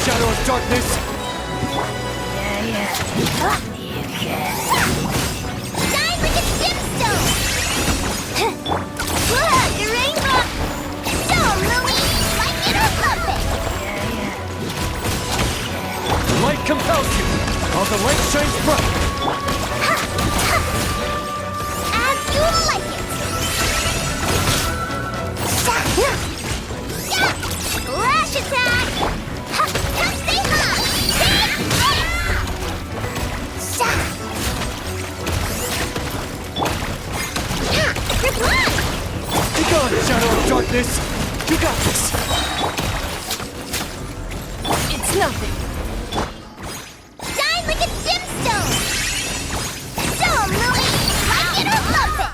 Shadow of darkness! You can. Shine like a gemstone! Look, a rainbow! So, Louie, like it or love it! The light compels you! While the light shines bright! As you like it! Lash attack! Stay high! Reply! Be gone, Shadow of darkness! You got this! It's nothing. Shine like a gemstone! So, Louie, like it or love it!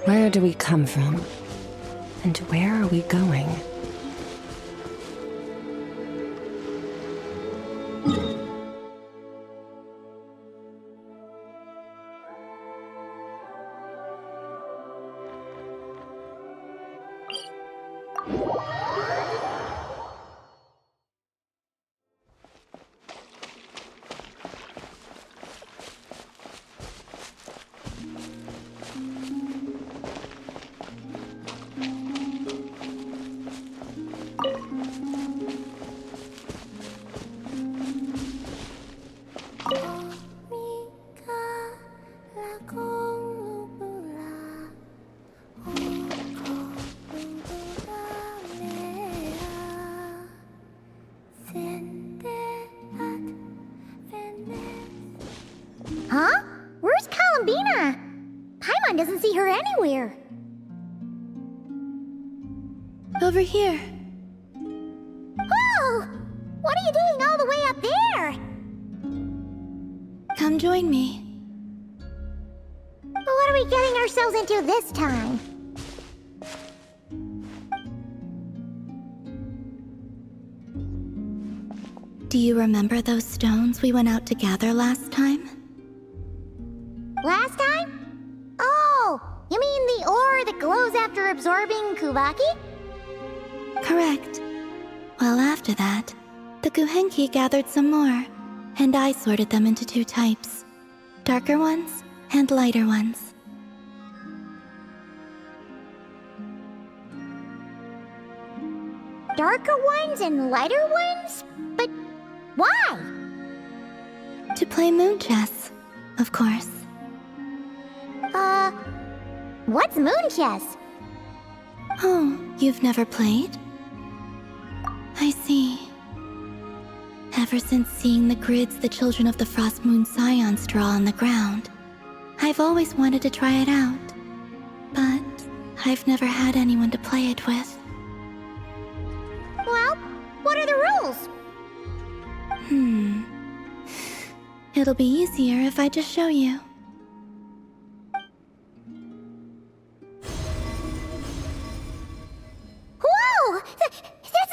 Where do we come from? And where are we going? Huh? Where's Columbina? Paimon doesn't see her anywhere. Over here. Whoa! What are you doing all the way up there? Come join me. What are we getting ourselves into this time? Do you remember those stones we went out to gather last time? Last time? Oh, you mean the ore that glows after absorbing Kuvaki? Correct. Well, after that, the Guhenki gathered some more, and I sorted them into two types. Darker ones and lighter ones. Darker ones and lighter ones? But why? To play moon chess, of course. What's moon chess? Oh, you've never played? I see. Ever since seeing the grids the children of the Frost Moon Scions draw on the ground, I've always wanted to try it out. but I've never had anyone to play it with. Well, what are the rules? It'll be easier if I just show you. Whoa! That's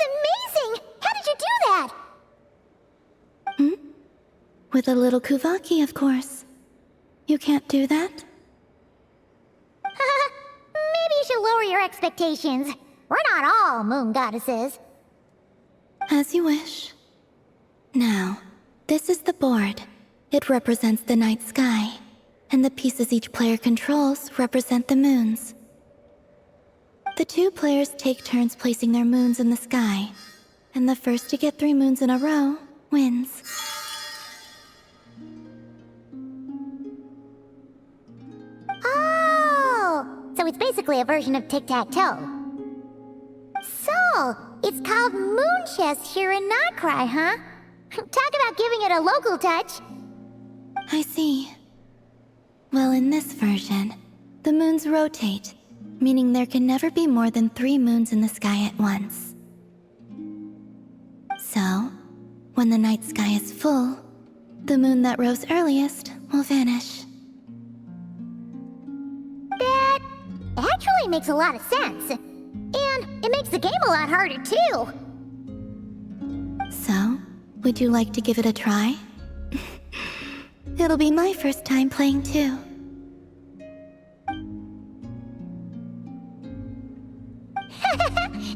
amazing! How did you do that? With a little Kuvaki, of course. You can't do that? Maybe you should lower your expectations. We're not all moon goddesses. As you wish. Now, this is the board. It represents the night sky, and the pieces each player controls represent the moons. The two players take turns placing their moons in the sky, and the first to get 3 moons in a row wins. Oh! So it's basically a version of tic-tac-toe. So, it's called Moon Chess here in Notcry, huh? Talk about giving it a local touch. I see. Well, in this version, the moons rotate, meaning there can never be more than 3 moons in the sky at once. So, when the night sky is full, the moon that rose earliest will vanish. That actually makes a lot of sense. And it makes the game a lot harder, too. So, would you like to give it a try? It'll be my first time playing too.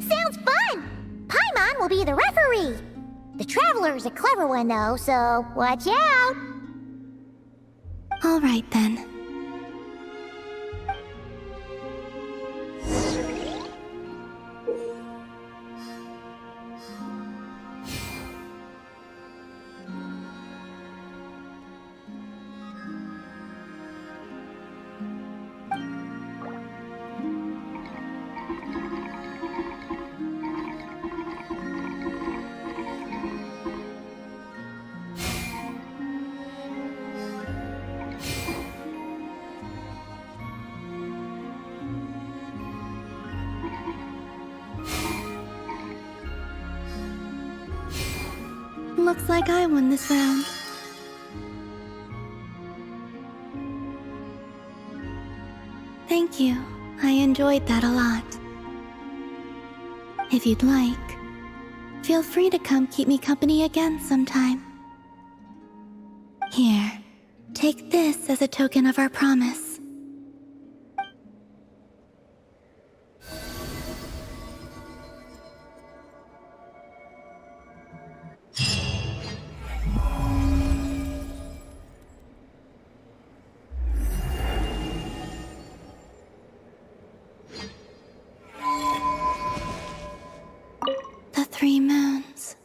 Sounds fun! Paimon will be the referee. The Traveler's a clever one, though, so watch out! All right then. Looks like I won this round. Thank you. I enjoyed that a lot. If you'd like, feel free to come keep me company again sometime. Here, take this as a token of our promise. The 3 moons.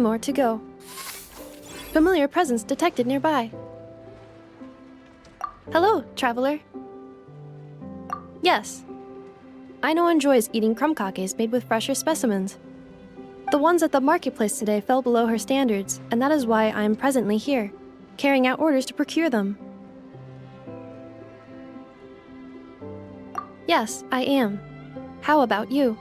more to go. Familiar presence detected nearby. Hello, traveler. Yes. Aino enjoys eating crumb kakes made with fresher specimens. The ones at the marketplace today fell below her standards, and that is why I am presently here, carrying out orders to procure them. Yes, I am. How about you?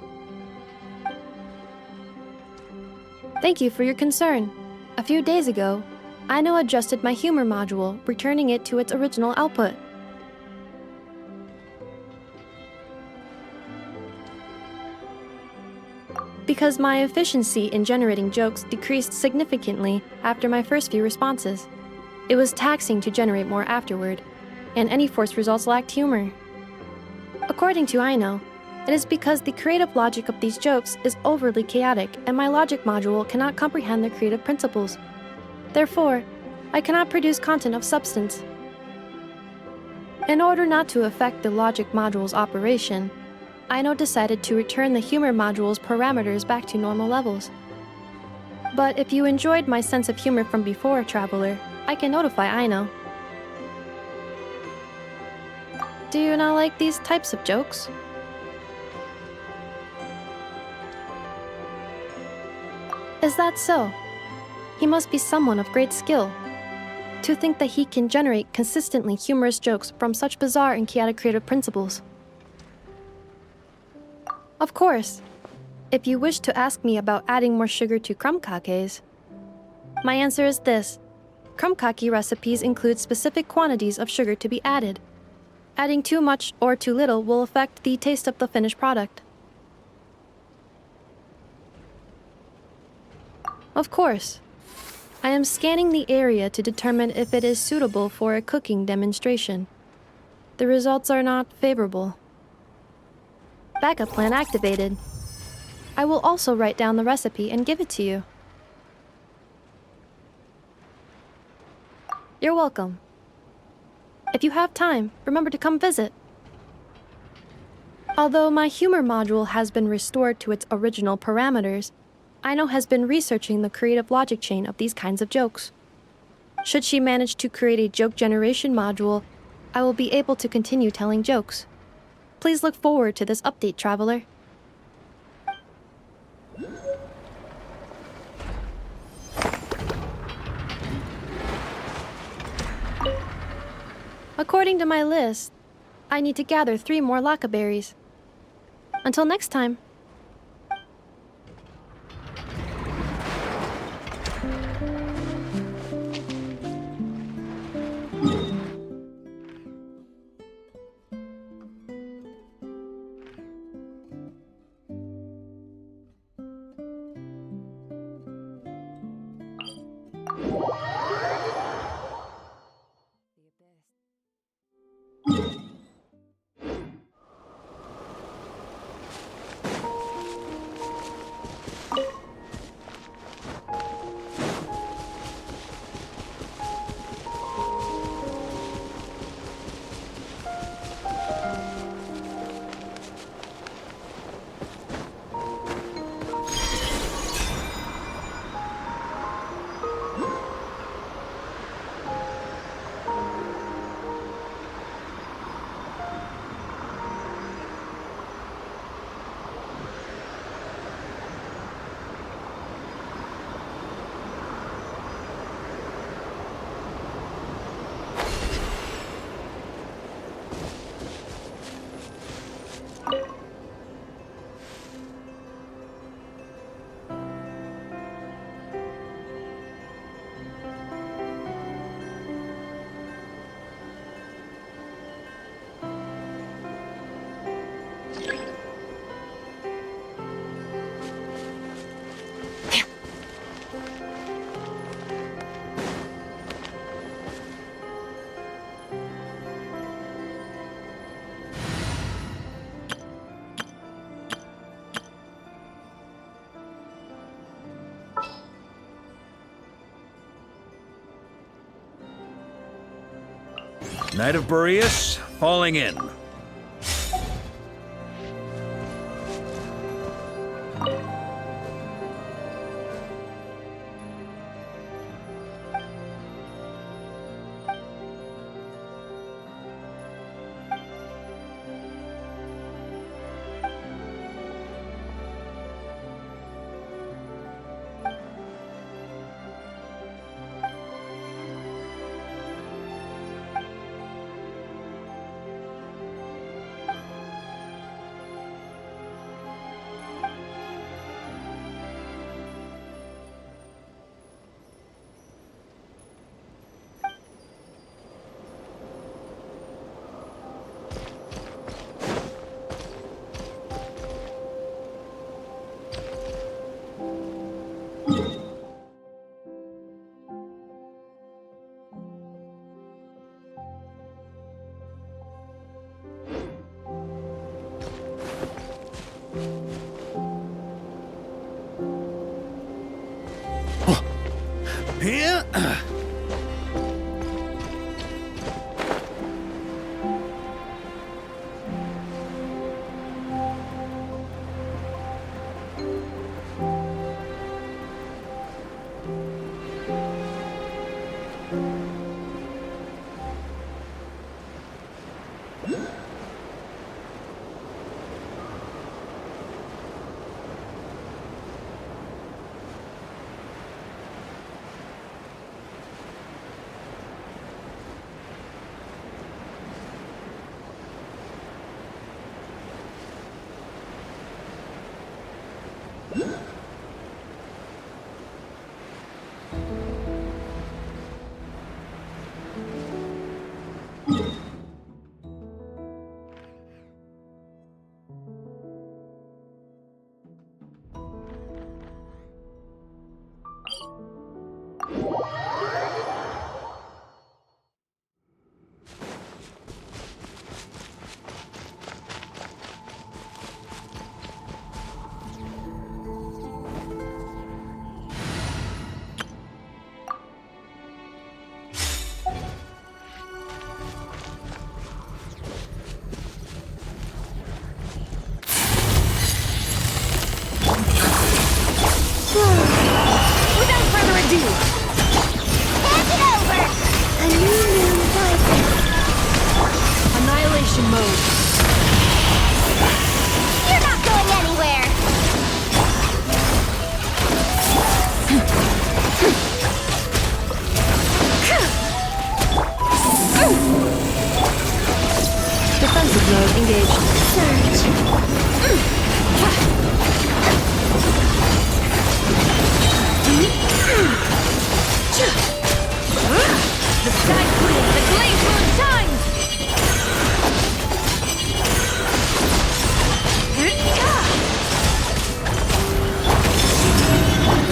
Thank you for your concern. A few days ago, Aino adjusted my humor module, returning it to its original output. Because my efficiency in generating jokes decreased significantly after my first few responses. It was taxing to generate more afterward, and any forced results lacked humor. According to Aino, it is because the creative logic of these jokes is overly chaotic and my logic module cannot comprehend their creative principles. Therefore, I cannot produce content of substance. In order not to affect the logic module's operation, Aino decided to return the humor module's parameters back to normal levels. But if you enjoyed my sense of humor from before, traveler, I can notify Aino. Do you not like these types of jokes? Is that so? He must be someone of great skill. To think that he can generate consistently humorous jokes from such bizarre and chaotic creative principles. Of course, if you wish to ask me about adding more sugar to crumb kakes, my answer is this. Crumb kake recipes include specific quantities of sugar to be added. Adding too much or too little will affect the taste of the finished product. Of course. I am scanning the area to determine if it is suitable for a cooking demonstration. The results are not favorable. Backup plan activated. I will also write down the recipe and give it to you. You're welcome. If you have time, remember to come visit. Although my humor module has been restored to its original parameters, Aino has been researching the creative logic chain of these kinds of jokes. Should she manage to create a joke generation module, I will be able to continue telling jokes. Please look forward to this update, traveler. According to my list, I need to gather 3 more laka berries. Until next time. Knight of Boreas, falling in. Without further ado, Hand it over! A new moon rises. annihilation mode. You're not going anywhere! Defensive mode engaged. Surge. The sky clears, the glaze moon shines!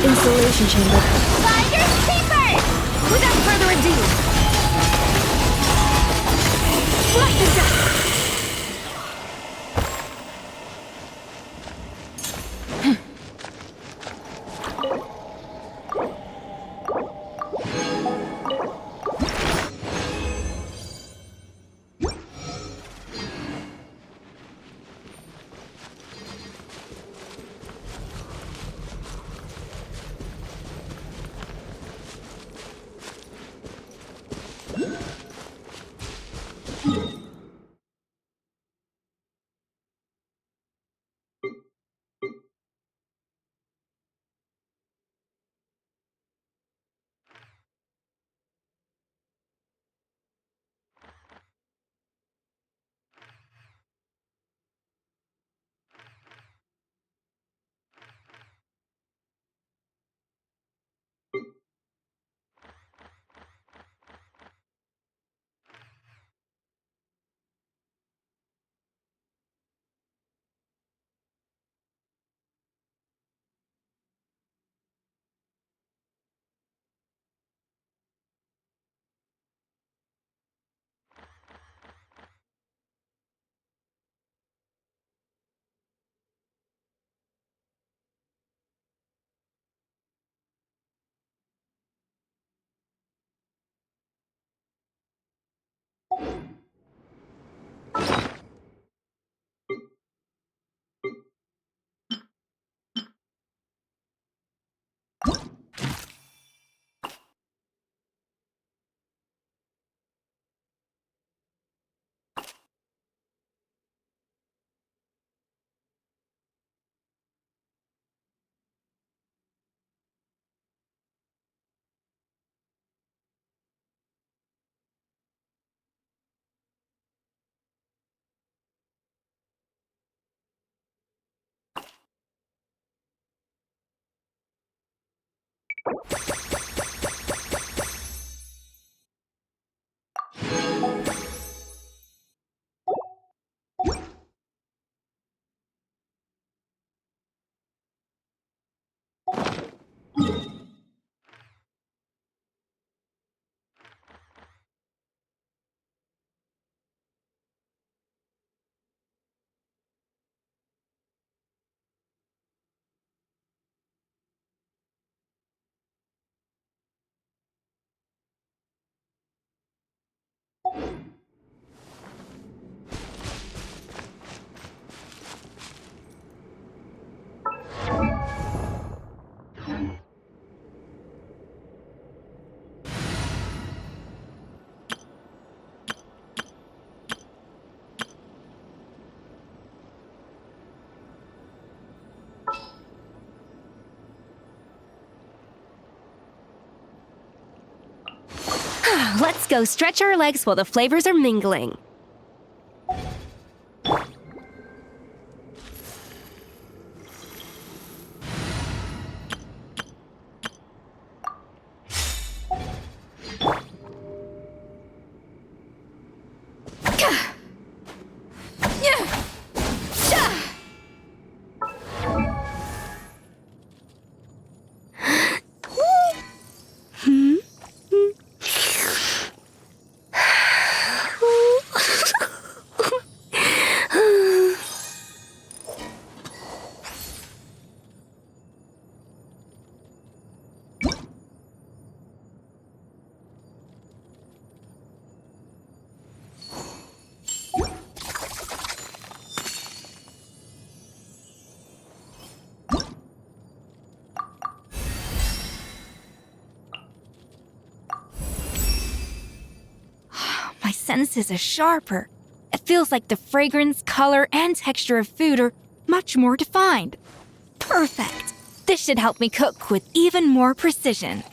Insulation chamber. Finders keepers! Without further ado, flush the dust! Let's go stretch our legs while the flavors are mingling. My senses are sharper. It feels like the fragrance, color, and texture of food are much more defined. Perfect! This should help me cook with even more precision.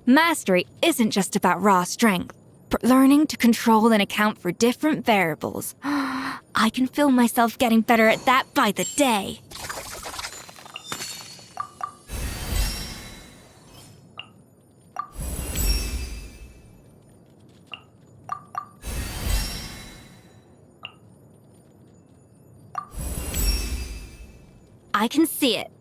Mastery isn't just about raw strength, but learning to control and account for different variables. I can feel myself getting better at that by the day. I can see it.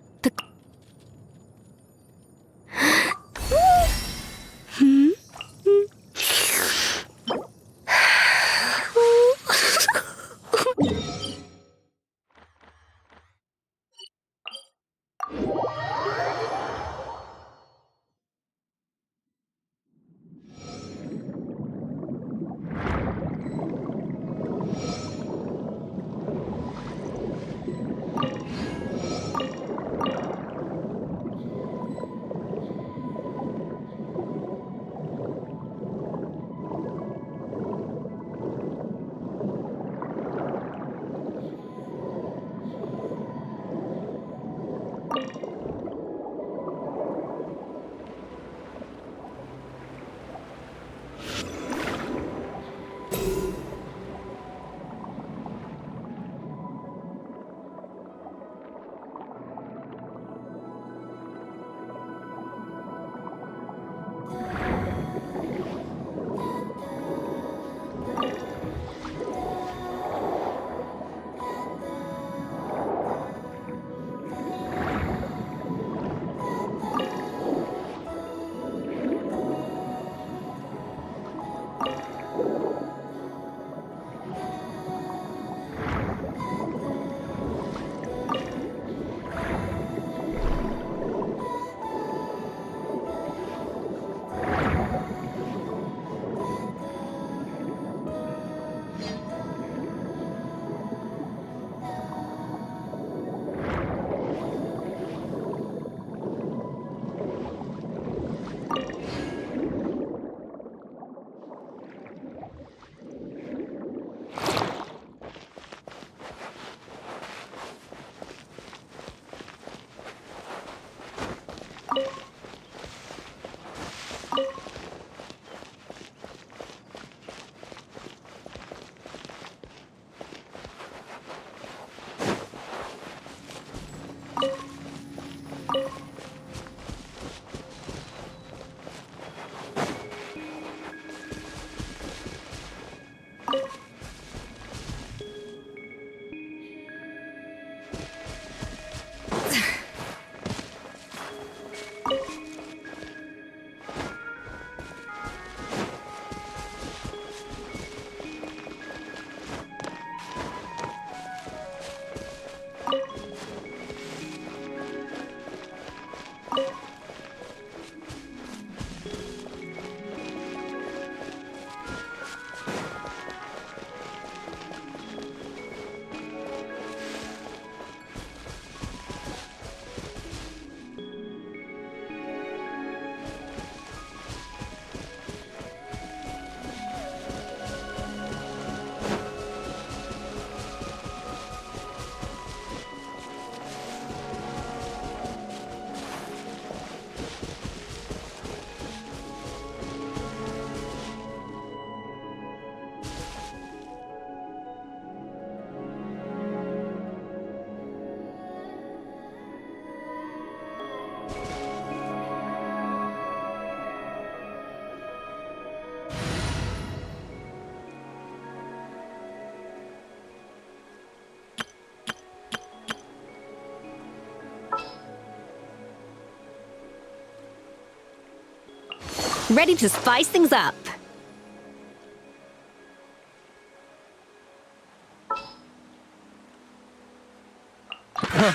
Ready to spice things up.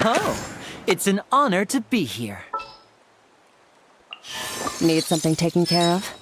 Oh, it's an honor to be here. Need something taken care of?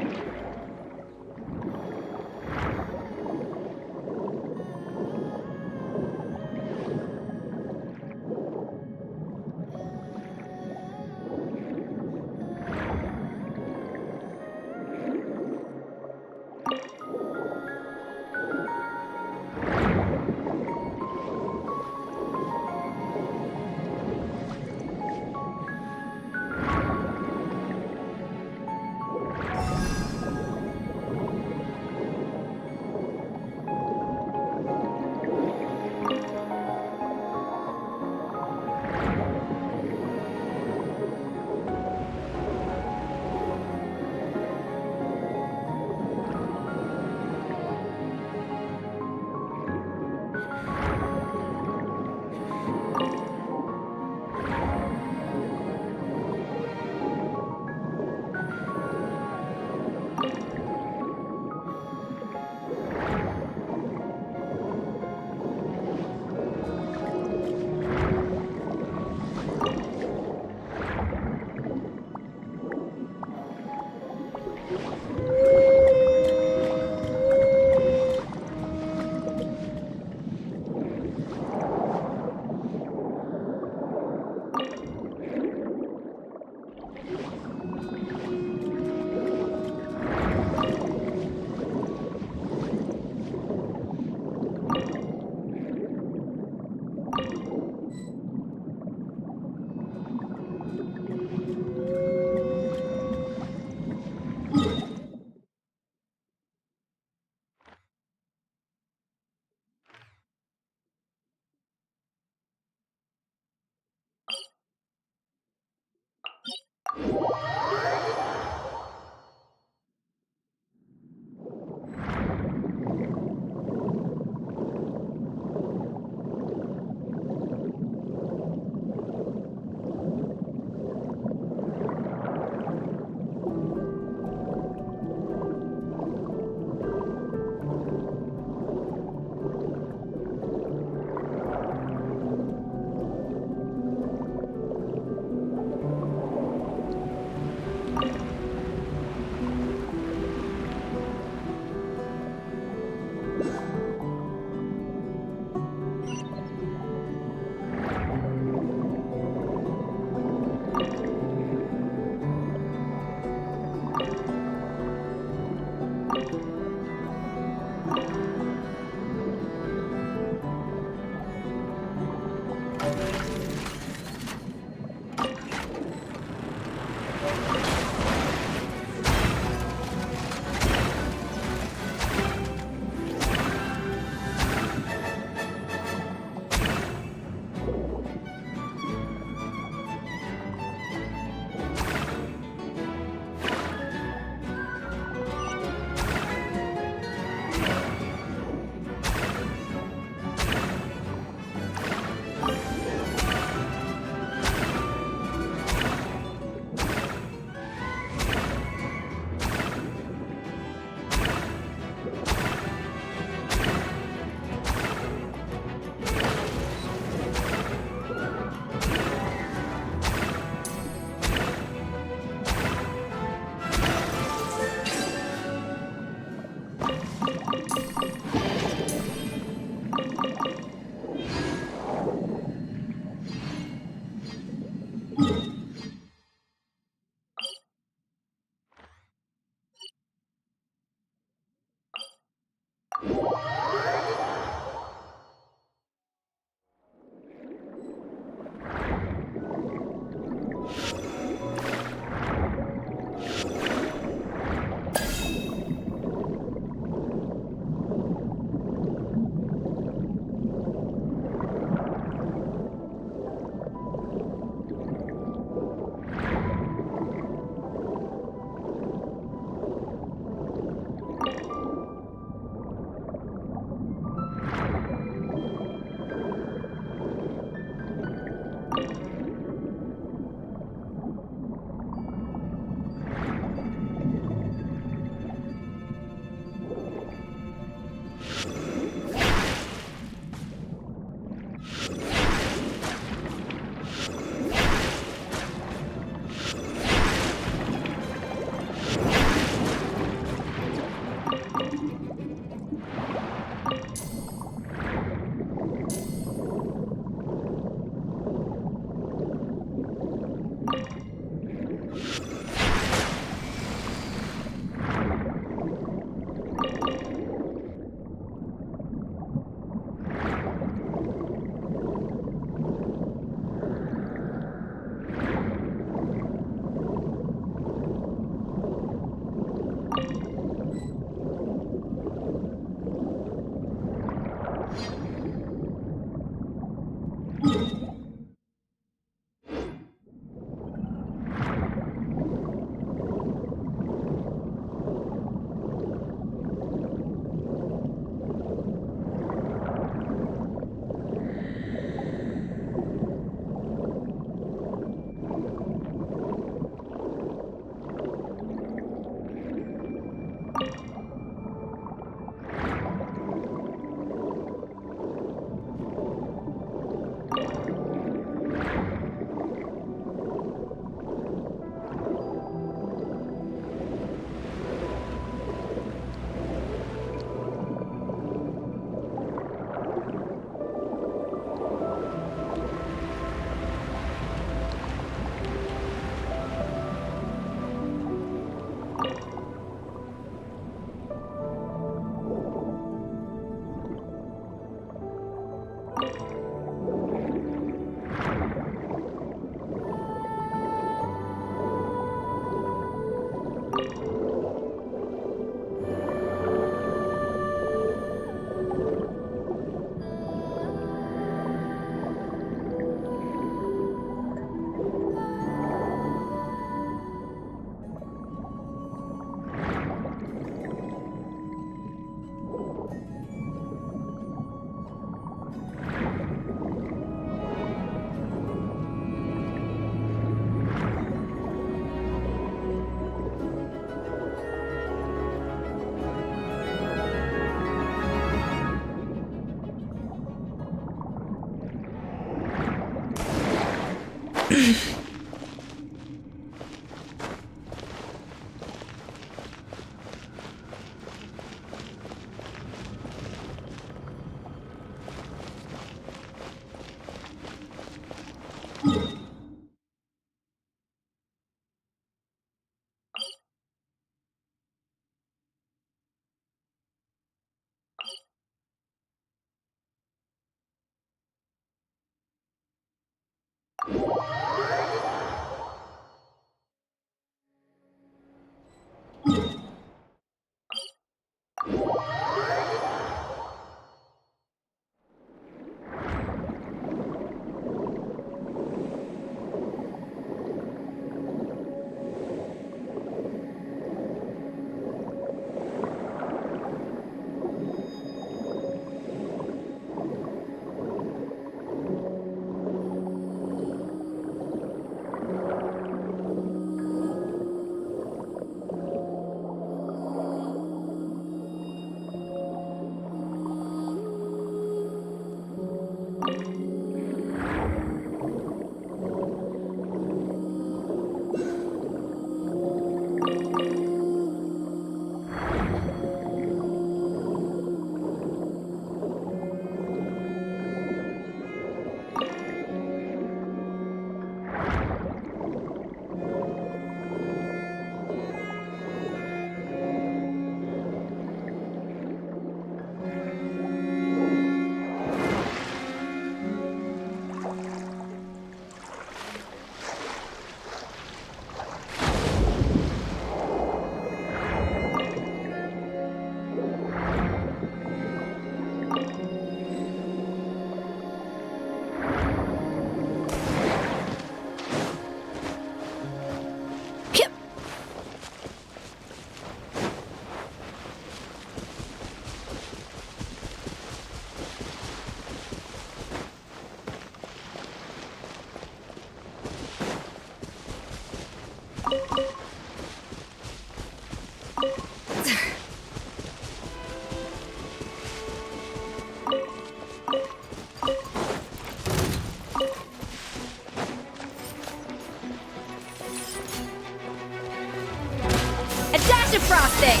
A dash of frosting!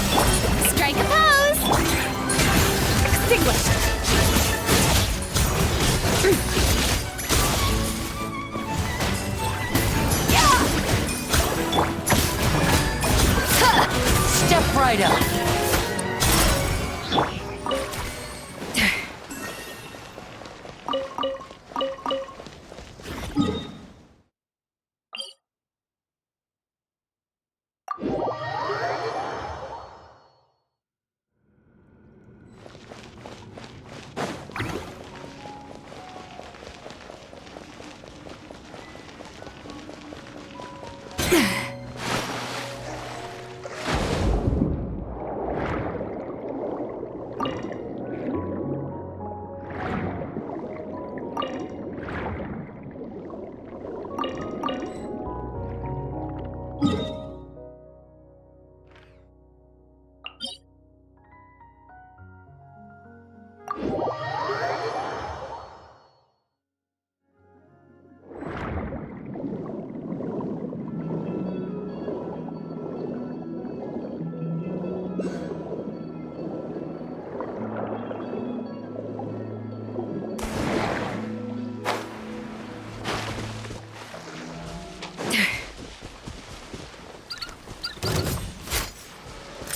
Strike a pose! Extinguish! Step right up.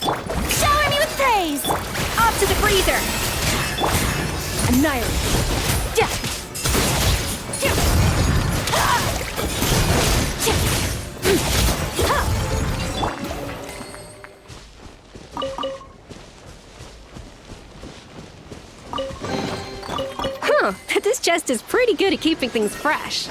Shower me with praise! Off to the freezer! Annihilate! Yeah. Huh, this chest is pretty good at keeping things fresh.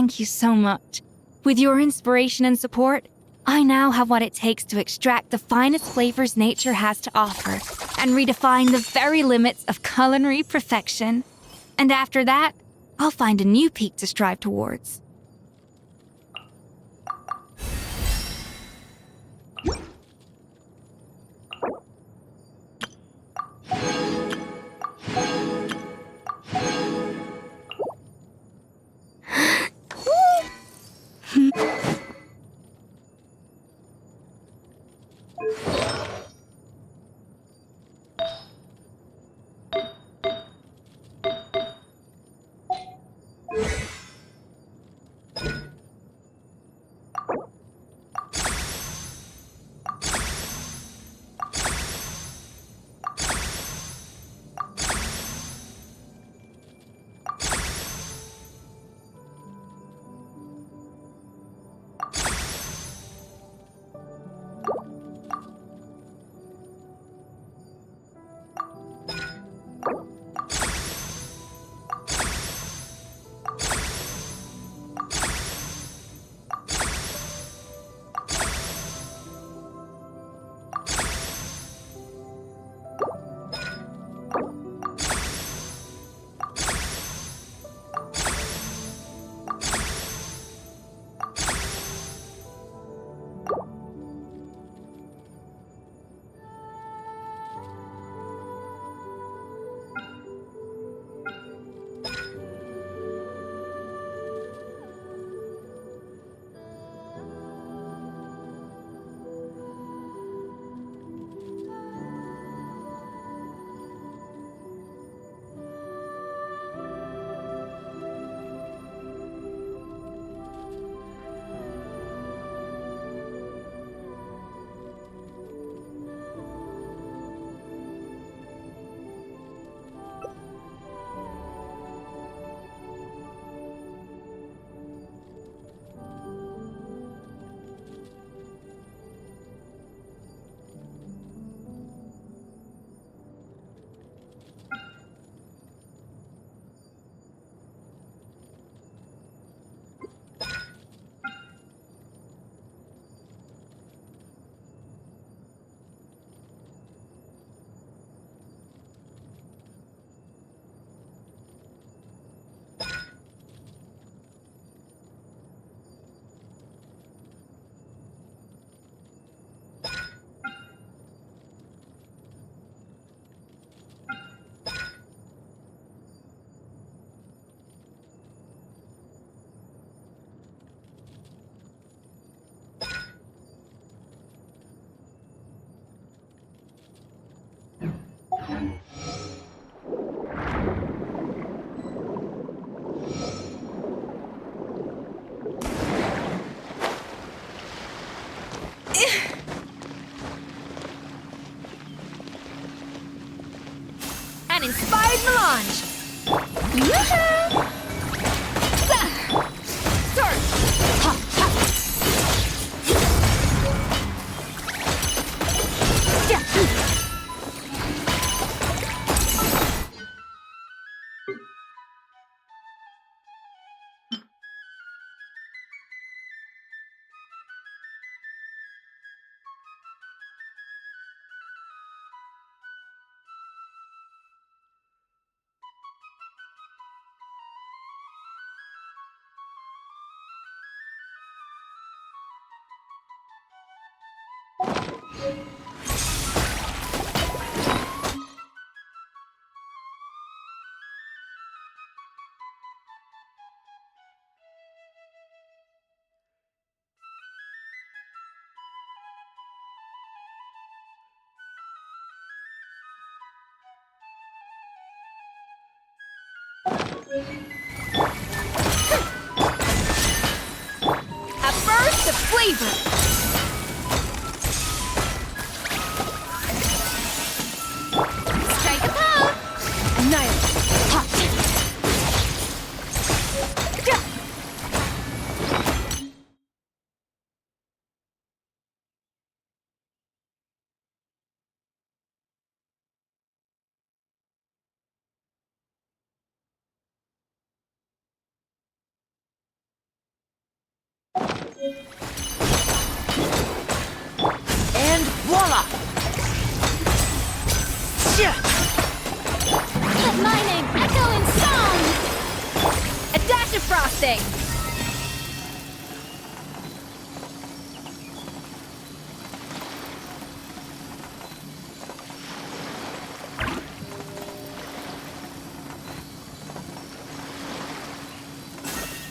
Thank you so much. With your inspiration and support, I now have what it takes to extract the finest flavors nature has to offer and redefine the very limits of culinary perfection. And after that, I'll find a new peak to strive towards. An inspired melange! Yoo-hoo! Surge! Ha, ha. Yeah. A burst of flavor! Strike a pose! Annihilate! Ha! Yeah. And voila! Let my name echo in song! A dash of frosting!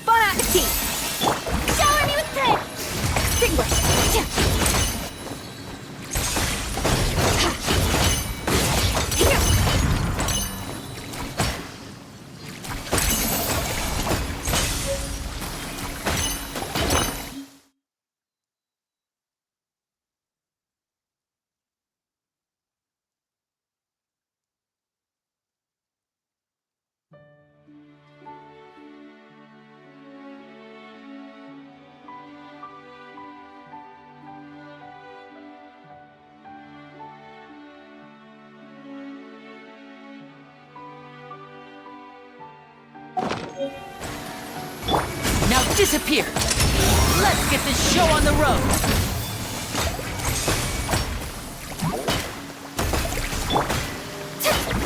Bon appetit! Shower me with prayer! Extinguish! Now disappear! Let's get this show on the road!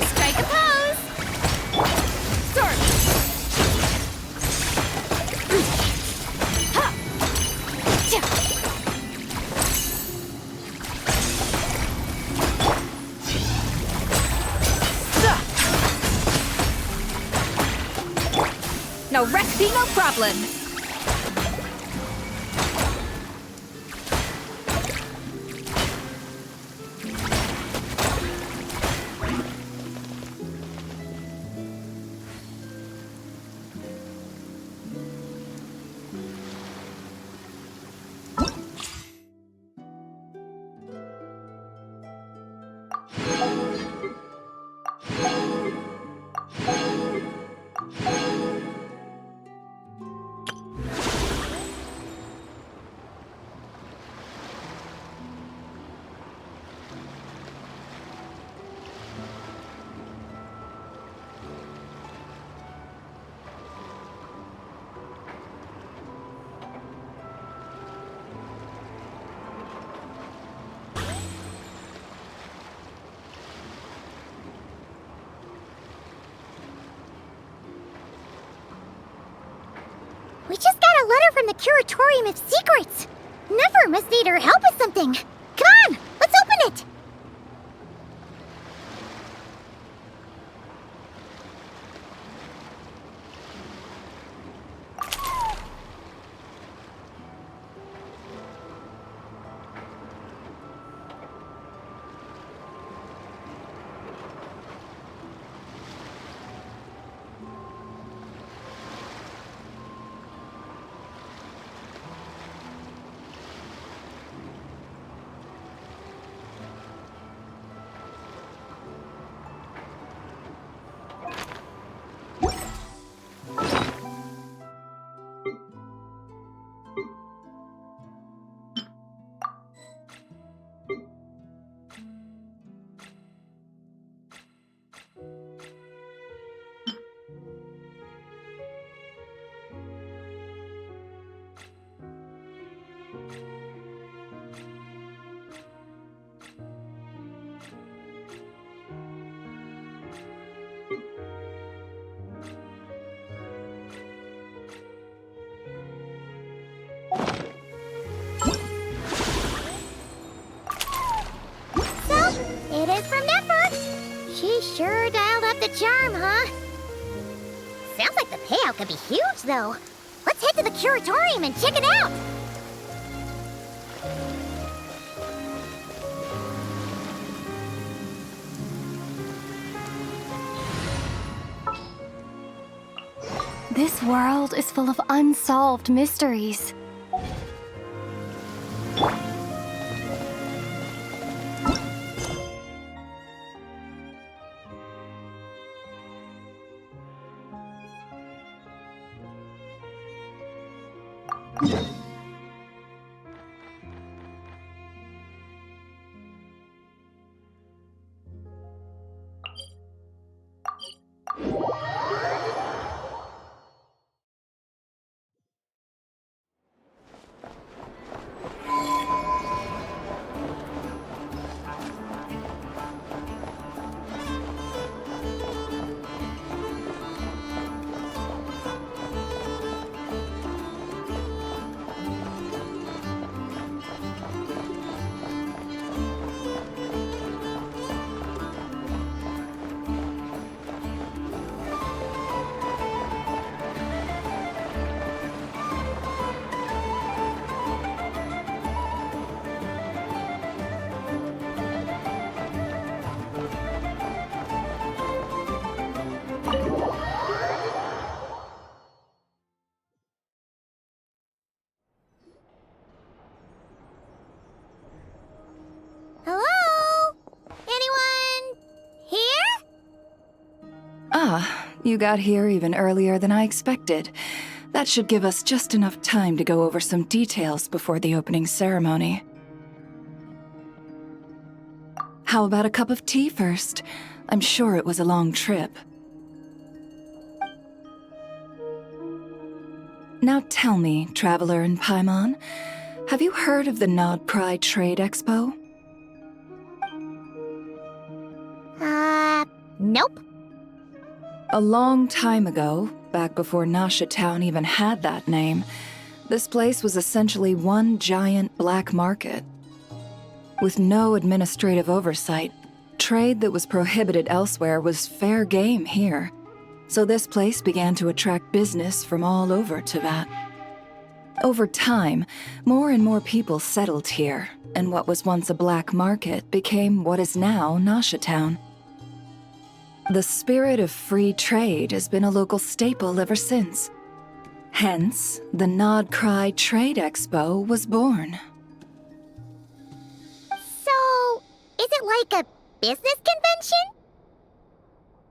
Strike a pose! Sword! Ha! No recipe, no problem! We just got a letter from the Curatorium of Secrets. Never must need her help with something. Come on, let's open it. It is from Nefer. She sure dialed up the charm, huh? Sounds like the payout could be huge, though. Let's head to the Curatorium and check it out. This world is full of unsolved mysteries. you got here even earlier than I expected. That should give us just enough time to go over some details before the opening ceremony. How about a cup of tea first? I'm sure it was a long trip. Now tell me, Traveler in Paimon, have you heard of the Nodcry Trade Expo? Nope. A long time ago, back before Nasha Town even had that name, this place was essentially one giant black market. With no administrative oversight, trade that was prohibited elsewhere was fair game here. So this place began to attract business from all over Teyvat. Over time, more and more people settled here, and what was once a black market became what is now Nasha Town. The spirit of free trade has been a local staple ever since. Hence, the Nodcry Trade Expo was born. So, is it like a business convention?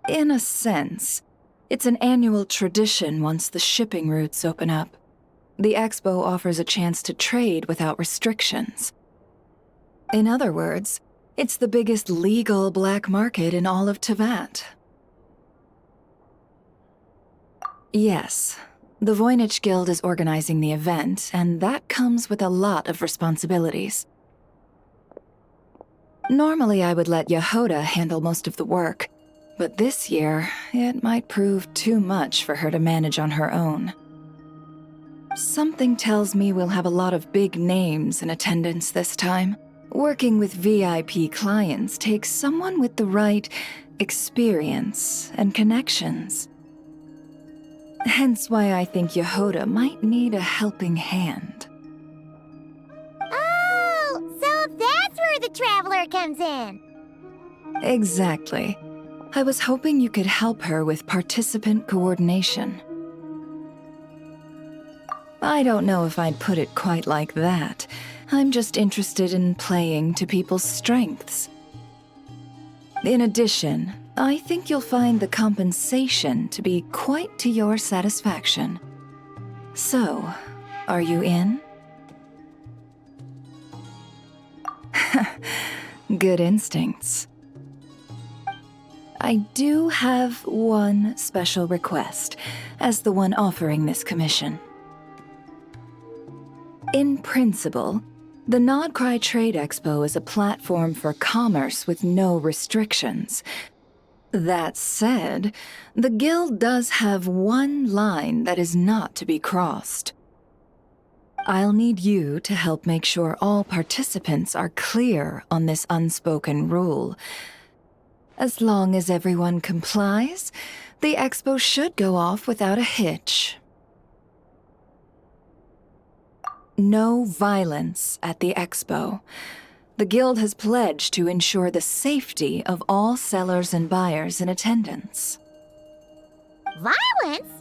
In a sense. It's an annual tradition once the shipping routes open up. The expo offers a chance to trade without restrictions. In other words, it's the biggest legal black market in all of Teyvat. Yes, the Voynich Guild is organizing the event, and that comes with a lot of responsibilities. Normally I would let Yehoda handle most of the work, but this year, it might prove too much for her to manage on her own. Something tells me we'll have a lot of big names in attendance this time. Working with VIP clients takes someone with the right experience and connections. Hence why I think Yehoda might need a helping hand. Oh, so that's where the Traveler comes in. Exactly. I was hoping you could help her with participant coordination. I don't know if I'd put it quite like that. I'm just interested in playing to people's strengths. In addition, I think you'll find the compensation to be quite to your satisfaction. So, are you in? Good instincts. I do have one special request, as the one offering this commission. In principle, the Nodcry Trade Expo is a platform for commerce with no restrictions. That said, the Guild does have one line that is not to be crossed. I'll need you to help make sure all participants are clear on this unspoken rule. As long as everyone complies, the expo should go off without a hitch. No violence at the expo. The Guild has pledged to ensure the safety of all sellers and buyers in attendance. Violence?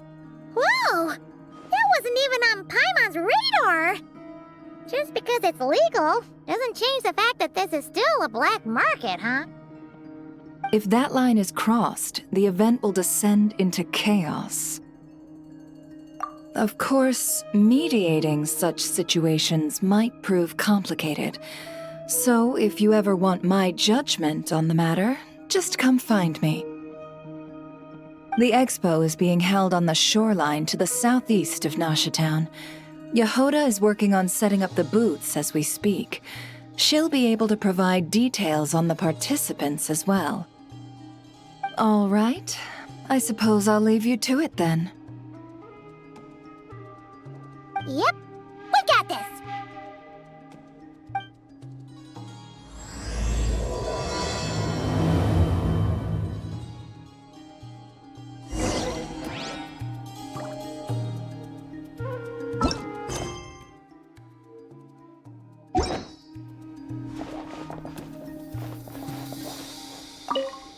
Whoa! That wasn't even on Paimon's radar! Just because it's legal doesn't change the fact that this is still a black market, huh? If that line is crossed, the event will descend into chaos. Of course, mediating such situations might prove complicated. So if you ever want my judgment on the matter, just come find me. The expo is being held on the shoreline to the southeast of Nasha Town. Yehoda is working on setting up the booths as we speak. She'll be able to provide details on the participants as well. All right, I suppose I'll leave you to it then. Yep, we got this!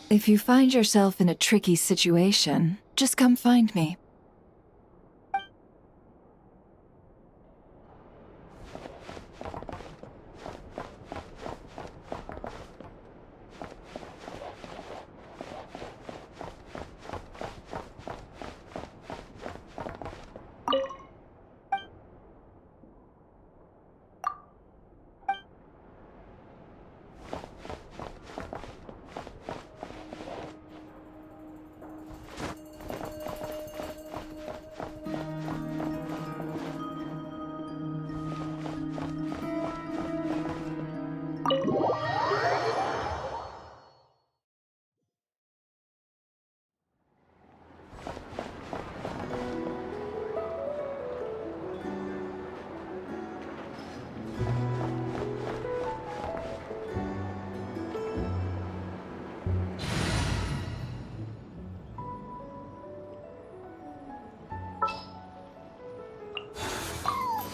If you find yourself in a tricky situation, just come find me.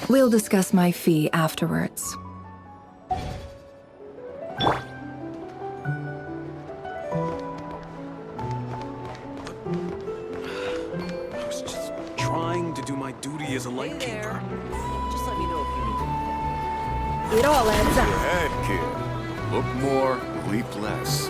We'll discuss my fee afterwards. I was just trying to do my duty as a lightkeeper. Just let me know if you need It all adds up. Head, kid. Look more, leap less.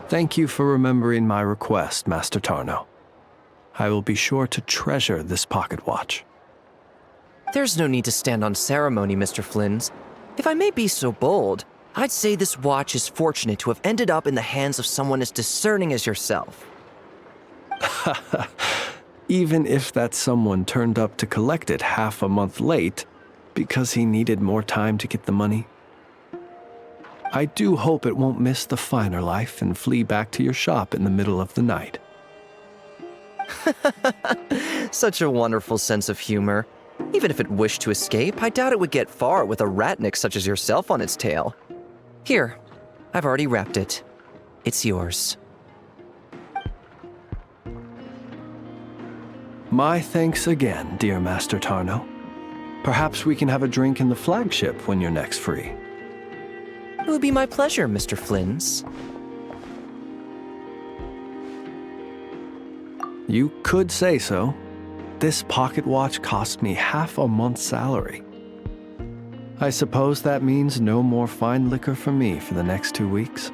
Thank you for remembering my request, Master Tarno. I will be sure to treasure this pocket watch. There's no need to stand on ceremony, Mr. Flynns. If I may be so bold, I'd say this watch is fortunate to have ended up in the hands of someone as discerning as yourself. Even if that someone turned up to collect it half a month late because he needed more time to get the money. I do hope it won't miss the finer life and flee back to your shop in the middle of the night. Such a wonderful sense of humor. Even if it wished to escape, I doubt it would get far with a ratnik such as yourself on its tail. Here, I've already wrapped it. It's yours. My thanks again, dear Master Tarno. Perhaps we can have a drink in the flagship when you're next free. It would be my pleasure, Mr. Flynns. You could say so. This pocket watch cost me half a month's salary. I suppose that means no more fine liquor for me for the next 2 weeks.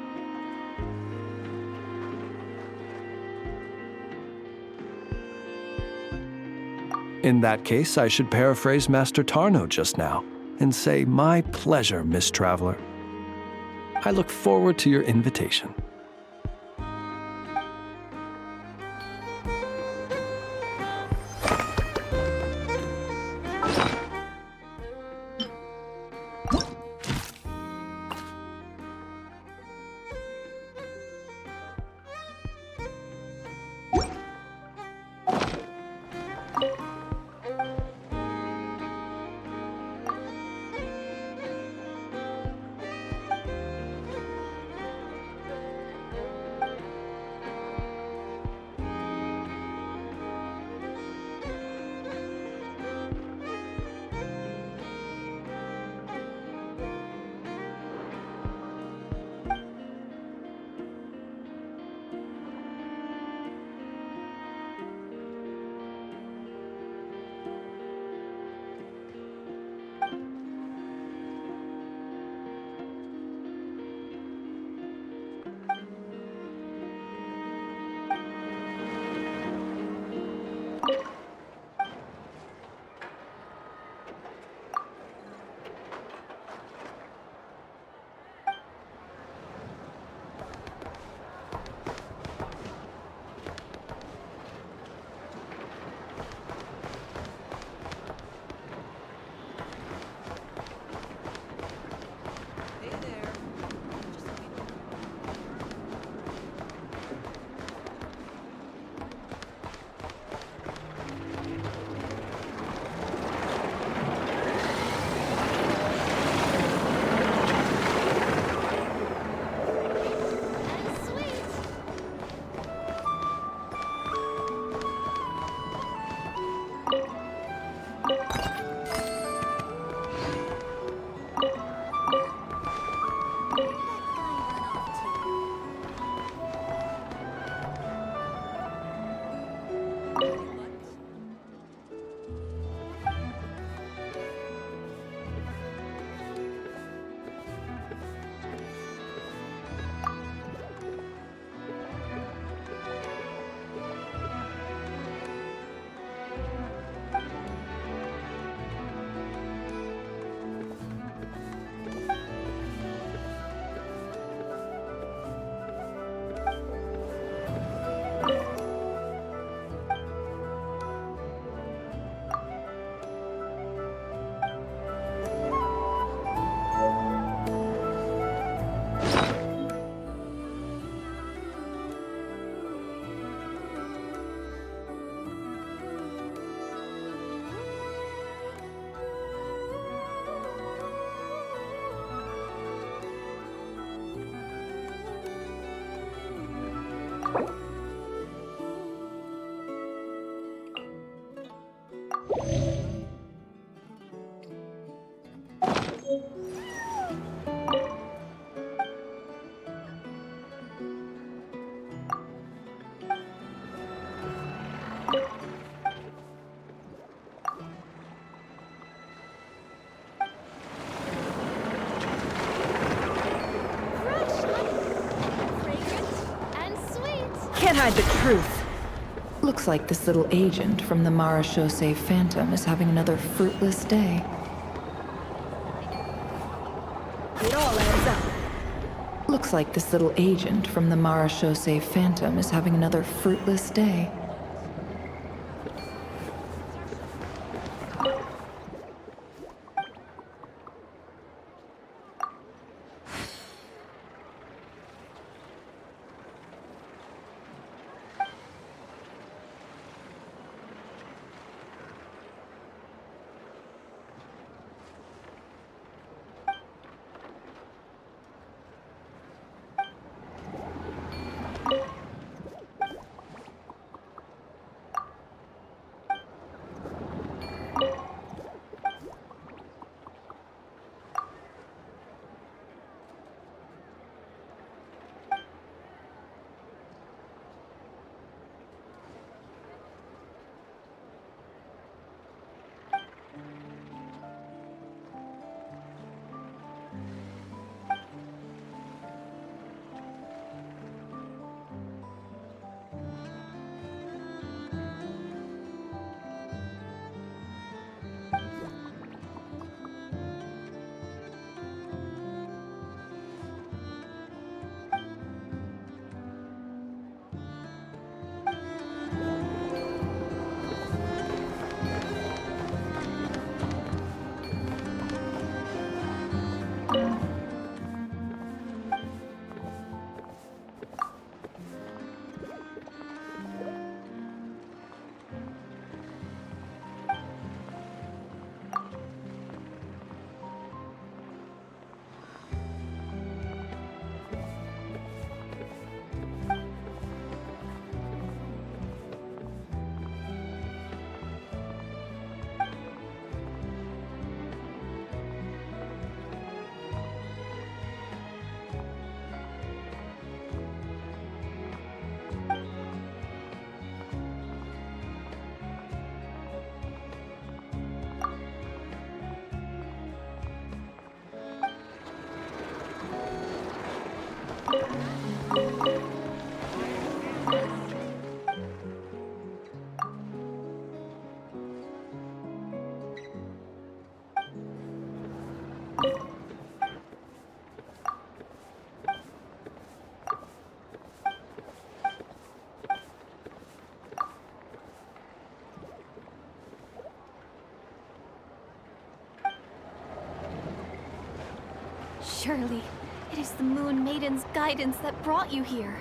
In that case, I should paraphrase Master Tarno just now and say, my pleasure, Miss Traveler. I look forward to your invitation. Can't hide the truth. Looks like this little agent from the Marashose Phantom is having another fruitless day. It all adds up. Looks like this little agent from the Marashose Phantom is having another fruitless day. Surely, it is the Moon Maiden's guidance that brought you here.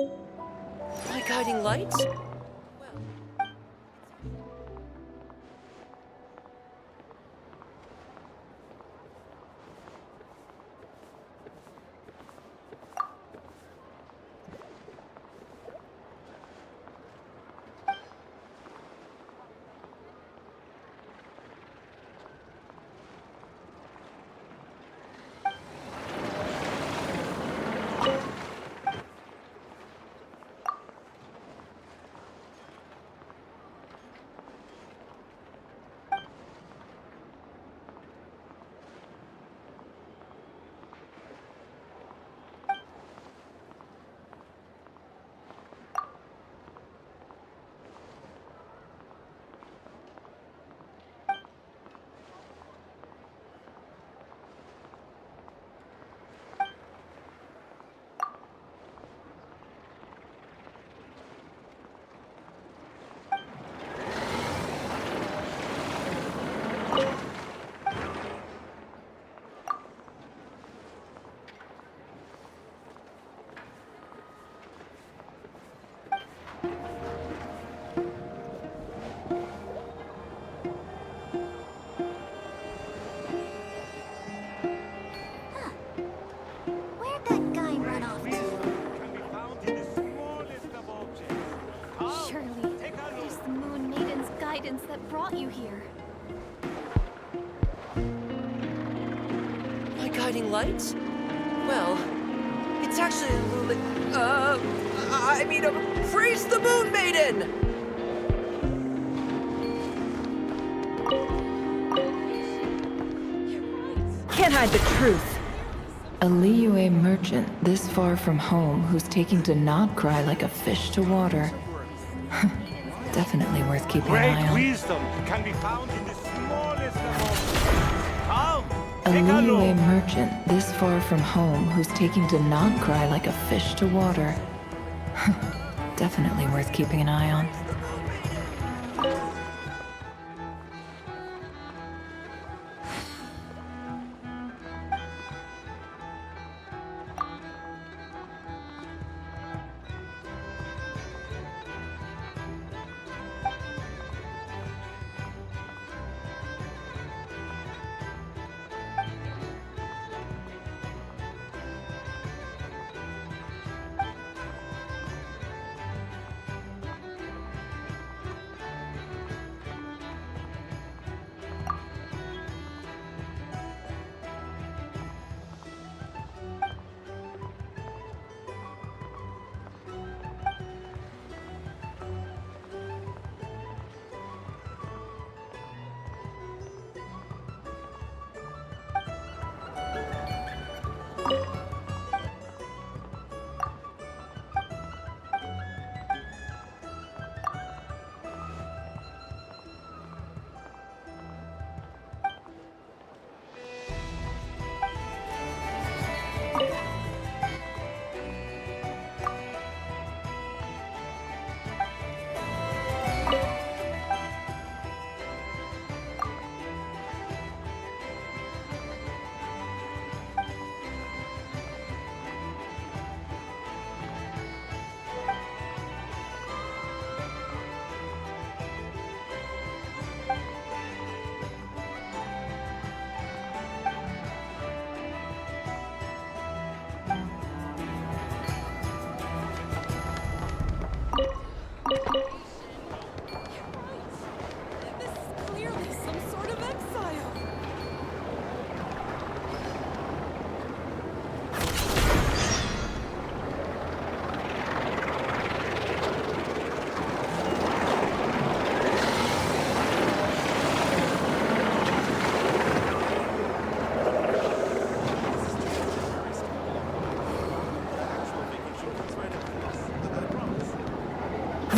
My guiding lights? Where'd that guy run off to? Surely, it is the Moon Maiden's guidance that brought you here. My guiding lights? Well, it's actually praise the Moon Maiden! Can't hide the truth. A Liyue merchant this far from home who's taking to not cry like a fish to water. Definitely worth keeping an eye on. Wisdom can be found in the smallest of all. A Liyue merchant this far from home who's taking to not cry like a fish to water. Definitely worth keeping an eye on.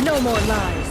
No more lies.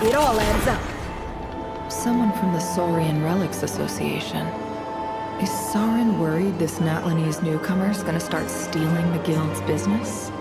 It all adds up. Someone from the Saurian Relics Association. Is Saurin worried this Natlanese newcomer's gonna start stealing the guild's business?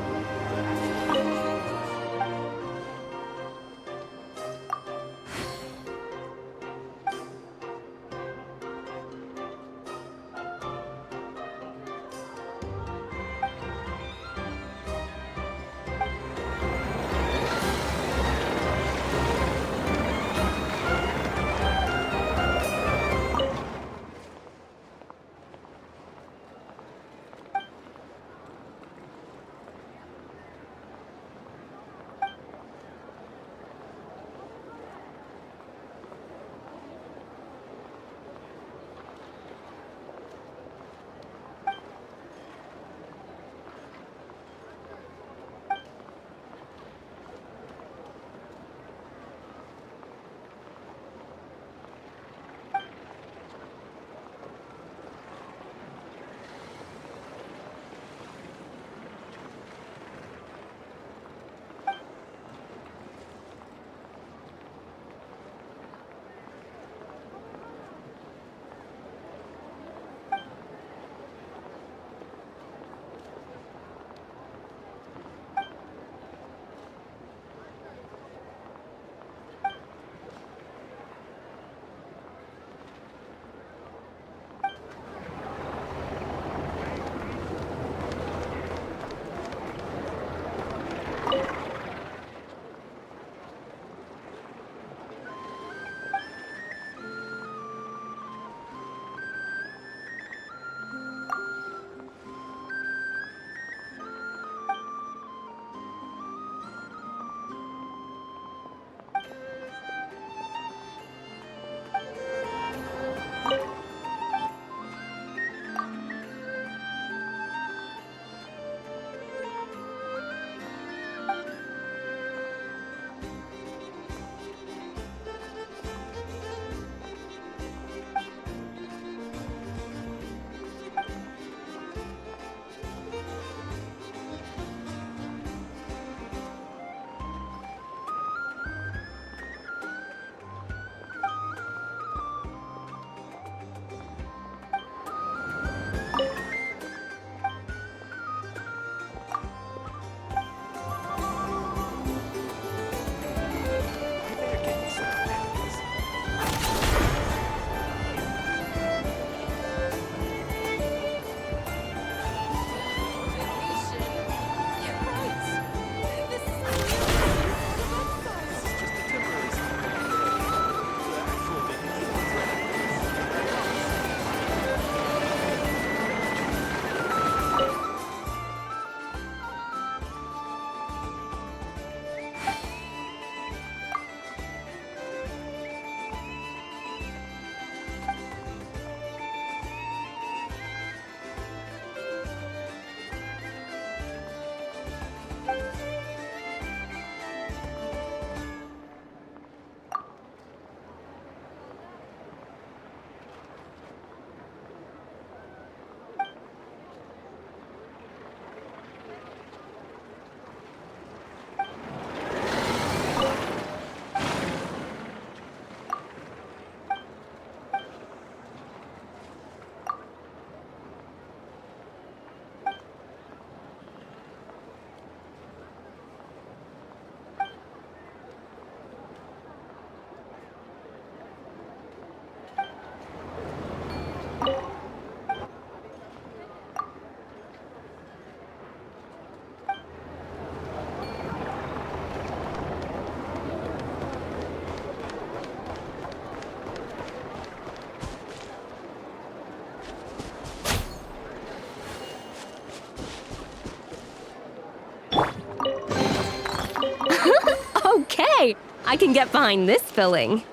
Okay, I can get behind this filling.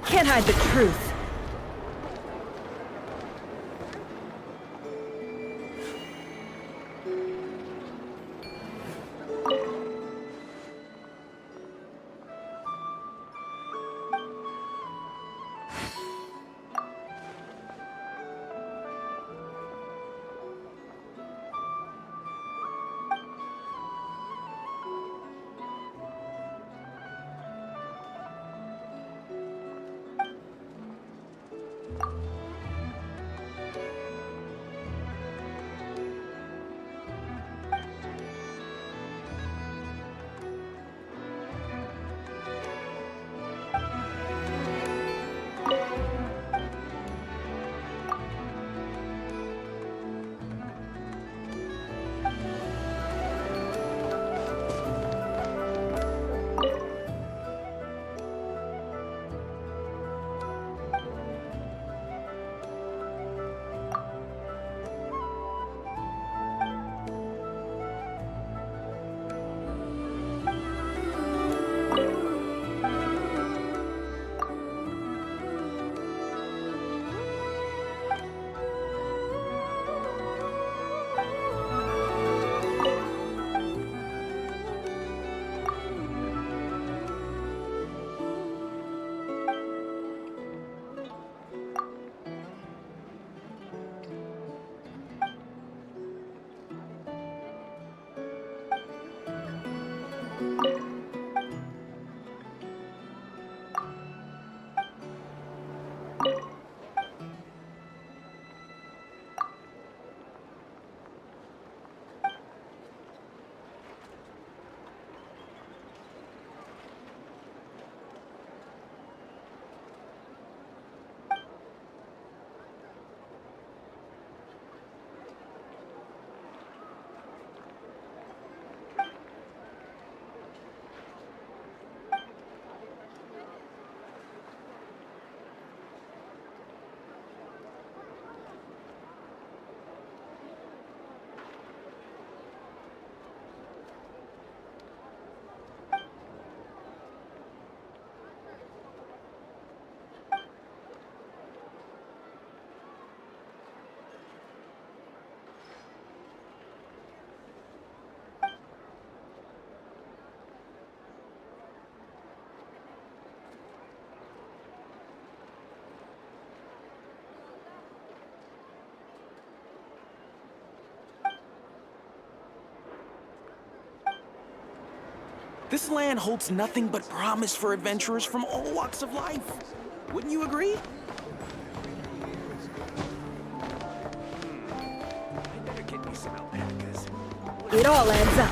Can't hide the truth. This land holds nothing but promise for adventurers from all walks of life. Wouldn't you agree? It all adds up.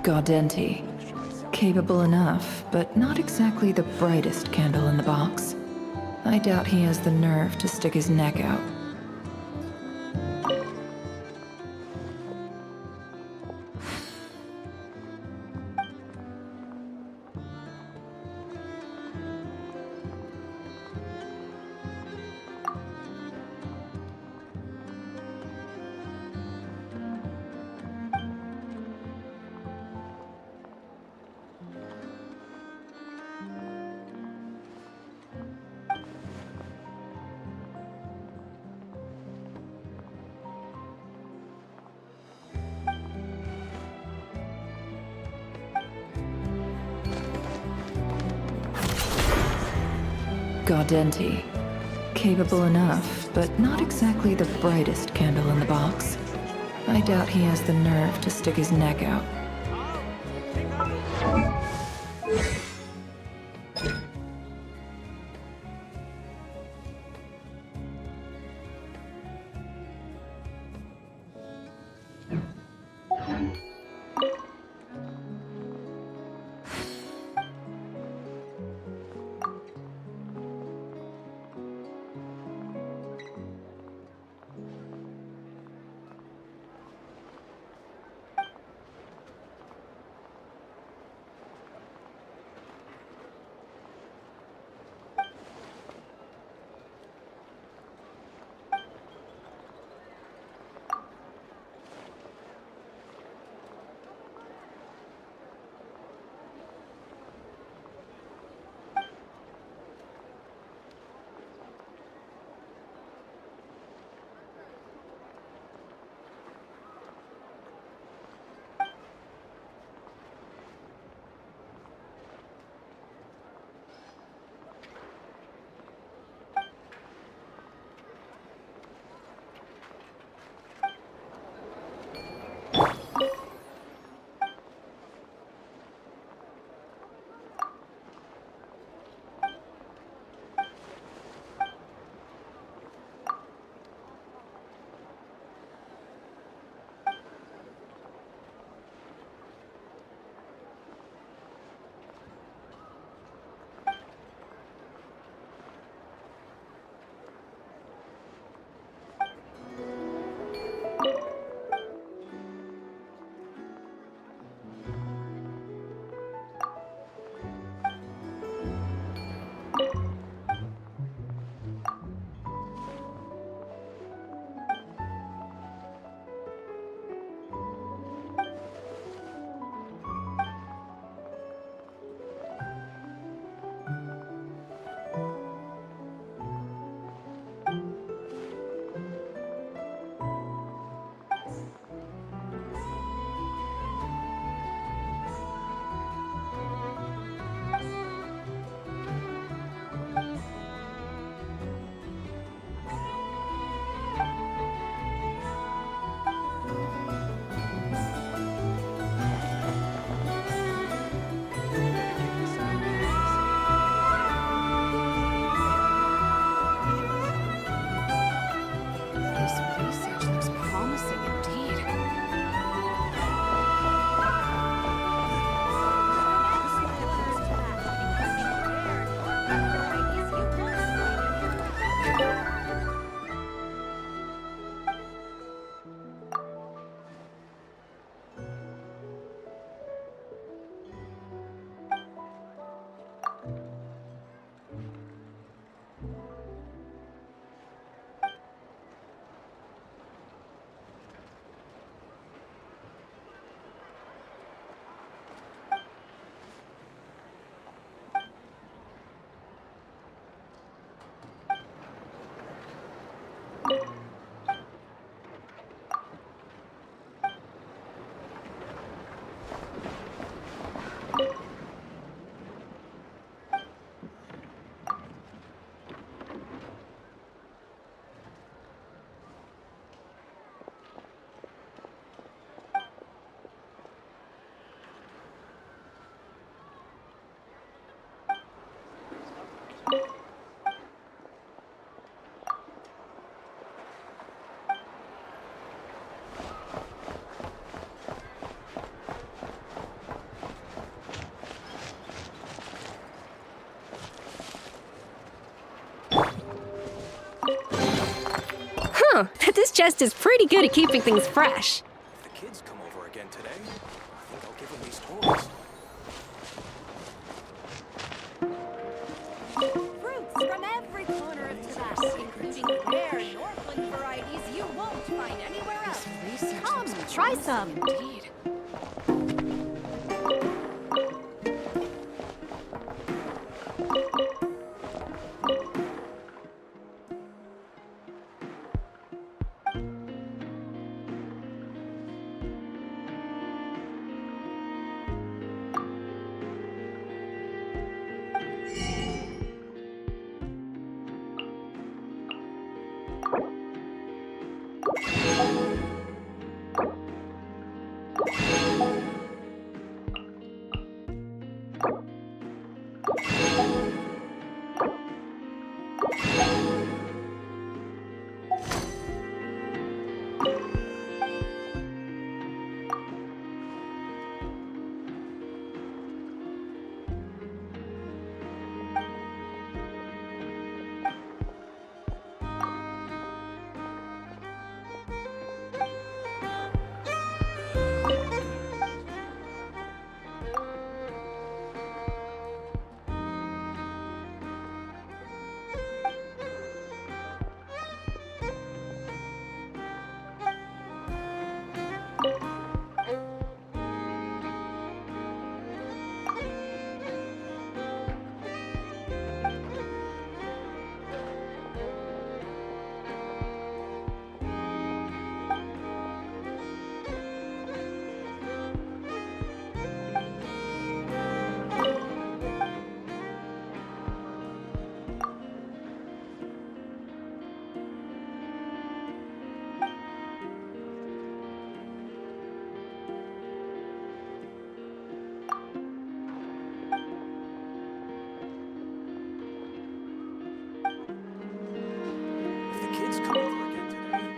Gaudenti. Capable enough, but not exactly the brightest candle in the box. I doubt he has the nerve to stick his neck out. Gaudenti. Capable enough, but not exactly the brightest candle in the box. I doubt he has the nerve to stick his neck out. This chest is pretty good at keeping things fresh. If the kids come over again today, I think I'll give them these toys. Fruits from every corner of Tibet, including rare Northland varieties you won't find anywhere else. Come, try some. Indeed. If the kids come over again today.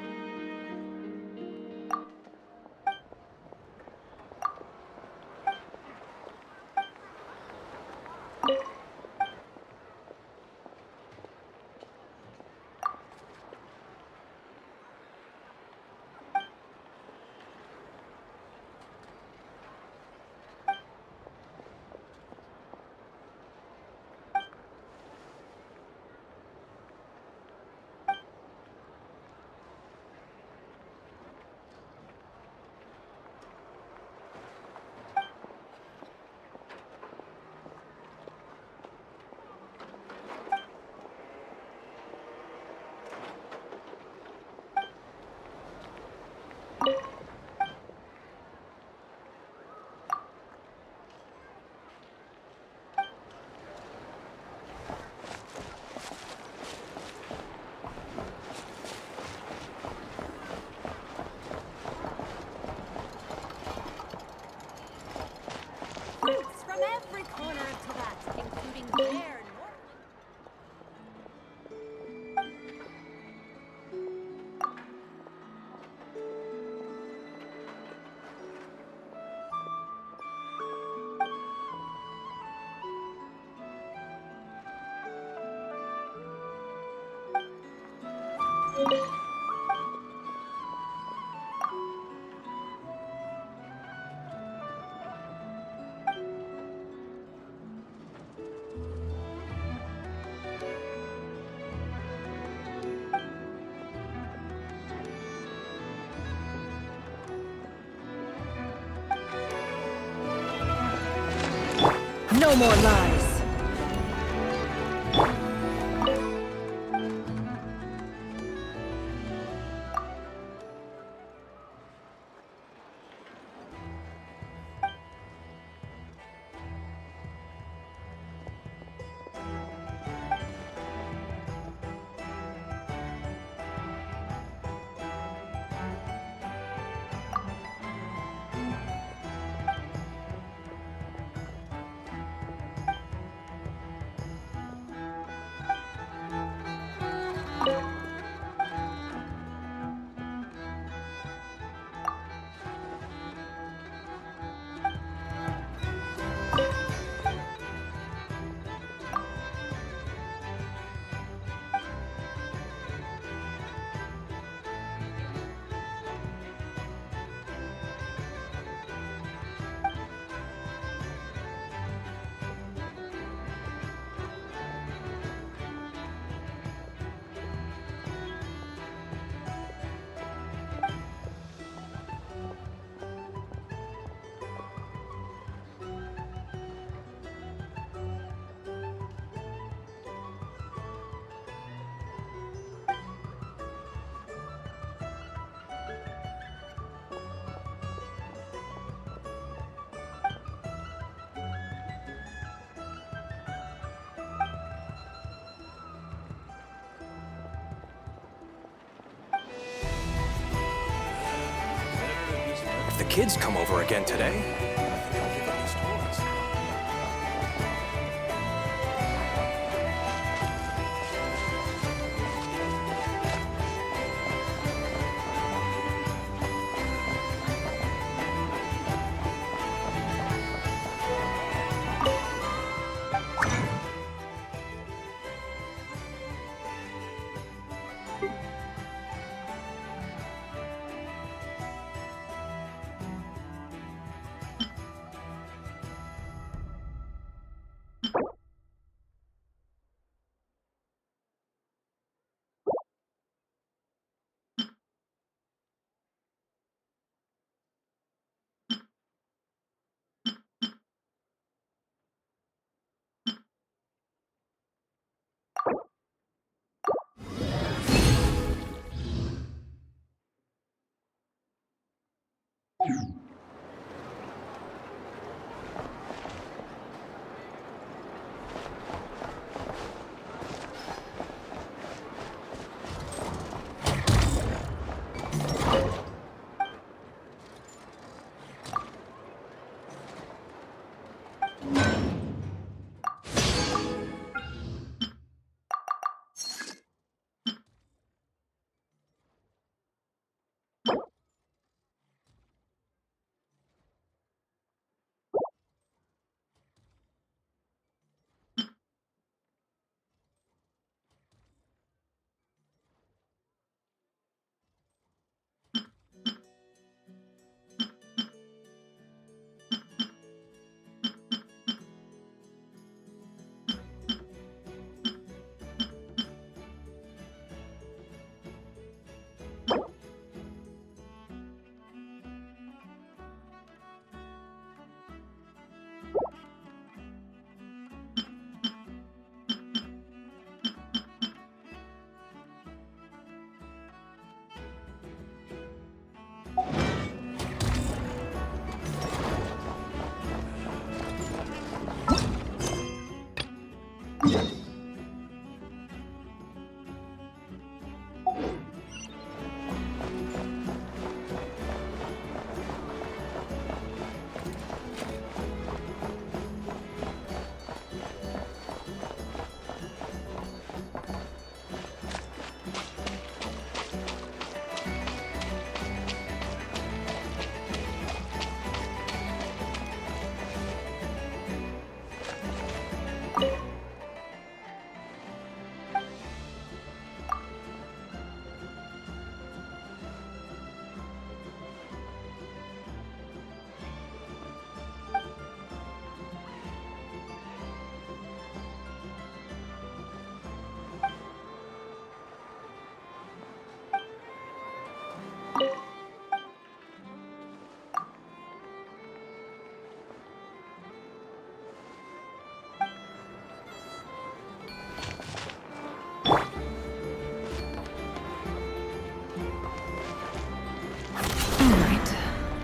Fruits from every corner of Tibet, including rare Northland. No more lies. the kids come over again today. I think I'll give them these toys.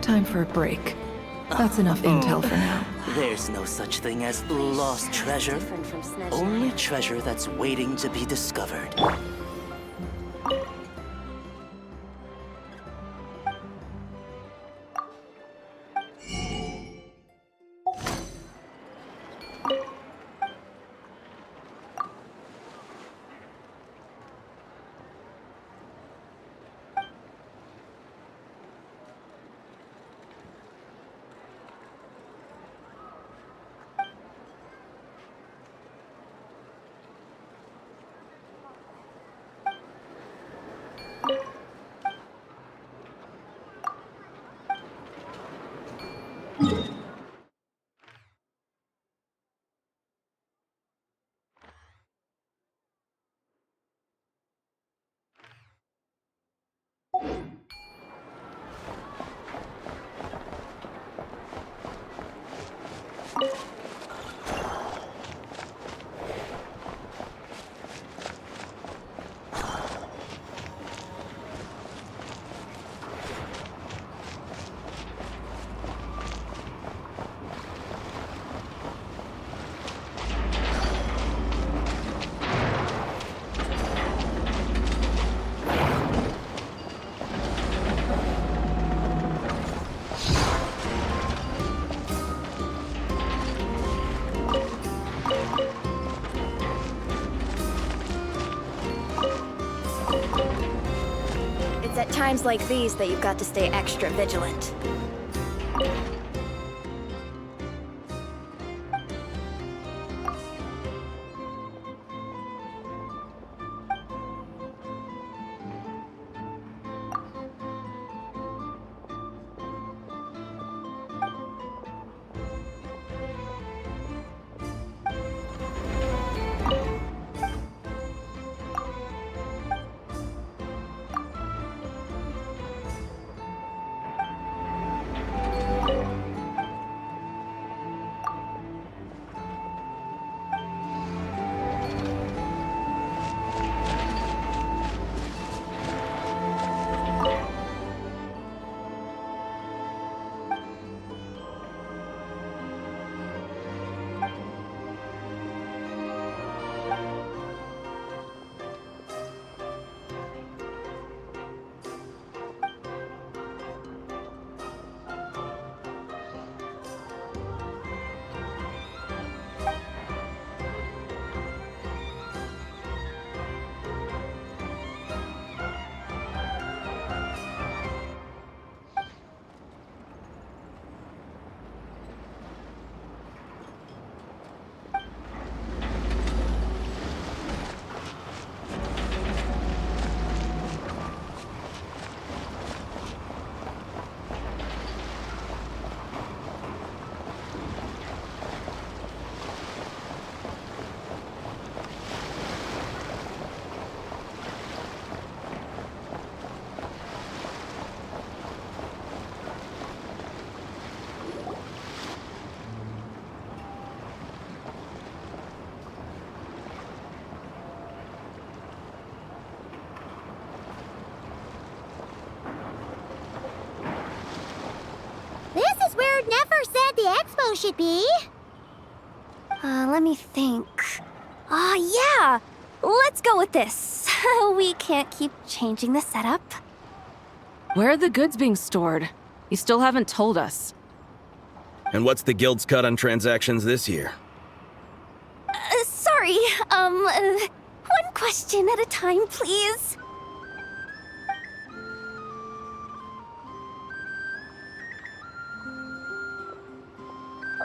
Time for a break. That's enough intel for now. There's no such thing as lost treasure. Only treasure that's waiting to be discovered. Times like these that you've got to stay extra vigilant. This is where Nefer said the expo should be. Let me think. Yeah! Let's go with this. We can't keep changing the setup. Where are the goods being stored? You still haven't told us. And what's the guild's cut on transactions this year? Sorry, one question at a time, please.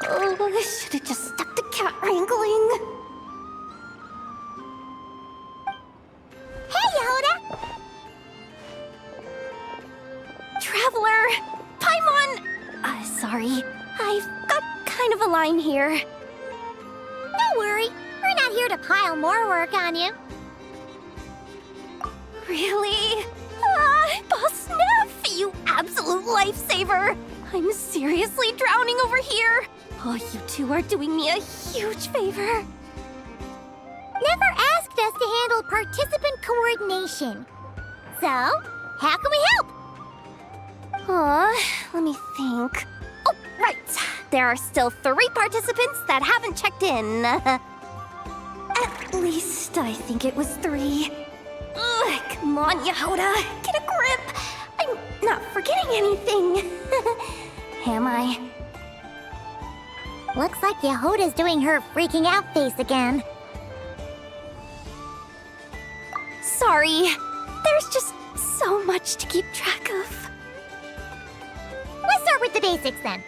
Oh, I should have just stopped the cat wrangling. Hey, Yehuda! Traveler! Paimon! Sorry. I've got kind of a line here. Don't worry. We're not here to pile more work on you. Really? Boss Neff, you absolute lifesaver! I'm seriously drowning over here. Oh, you two are doing me a huge favor. Never asked us to handle participant coordination. So, how can we help? Let me think. Oh, right. There are still 3 participants that haven't checked in. At least I think it was 3. Ugh, come on, Yehuda. Get a grip. I'm not forgetting anything. Am I? Looks like Yehuda's doing her freaking out face again. Sorry. There's just so much to keep track of. Let's start with the basics then.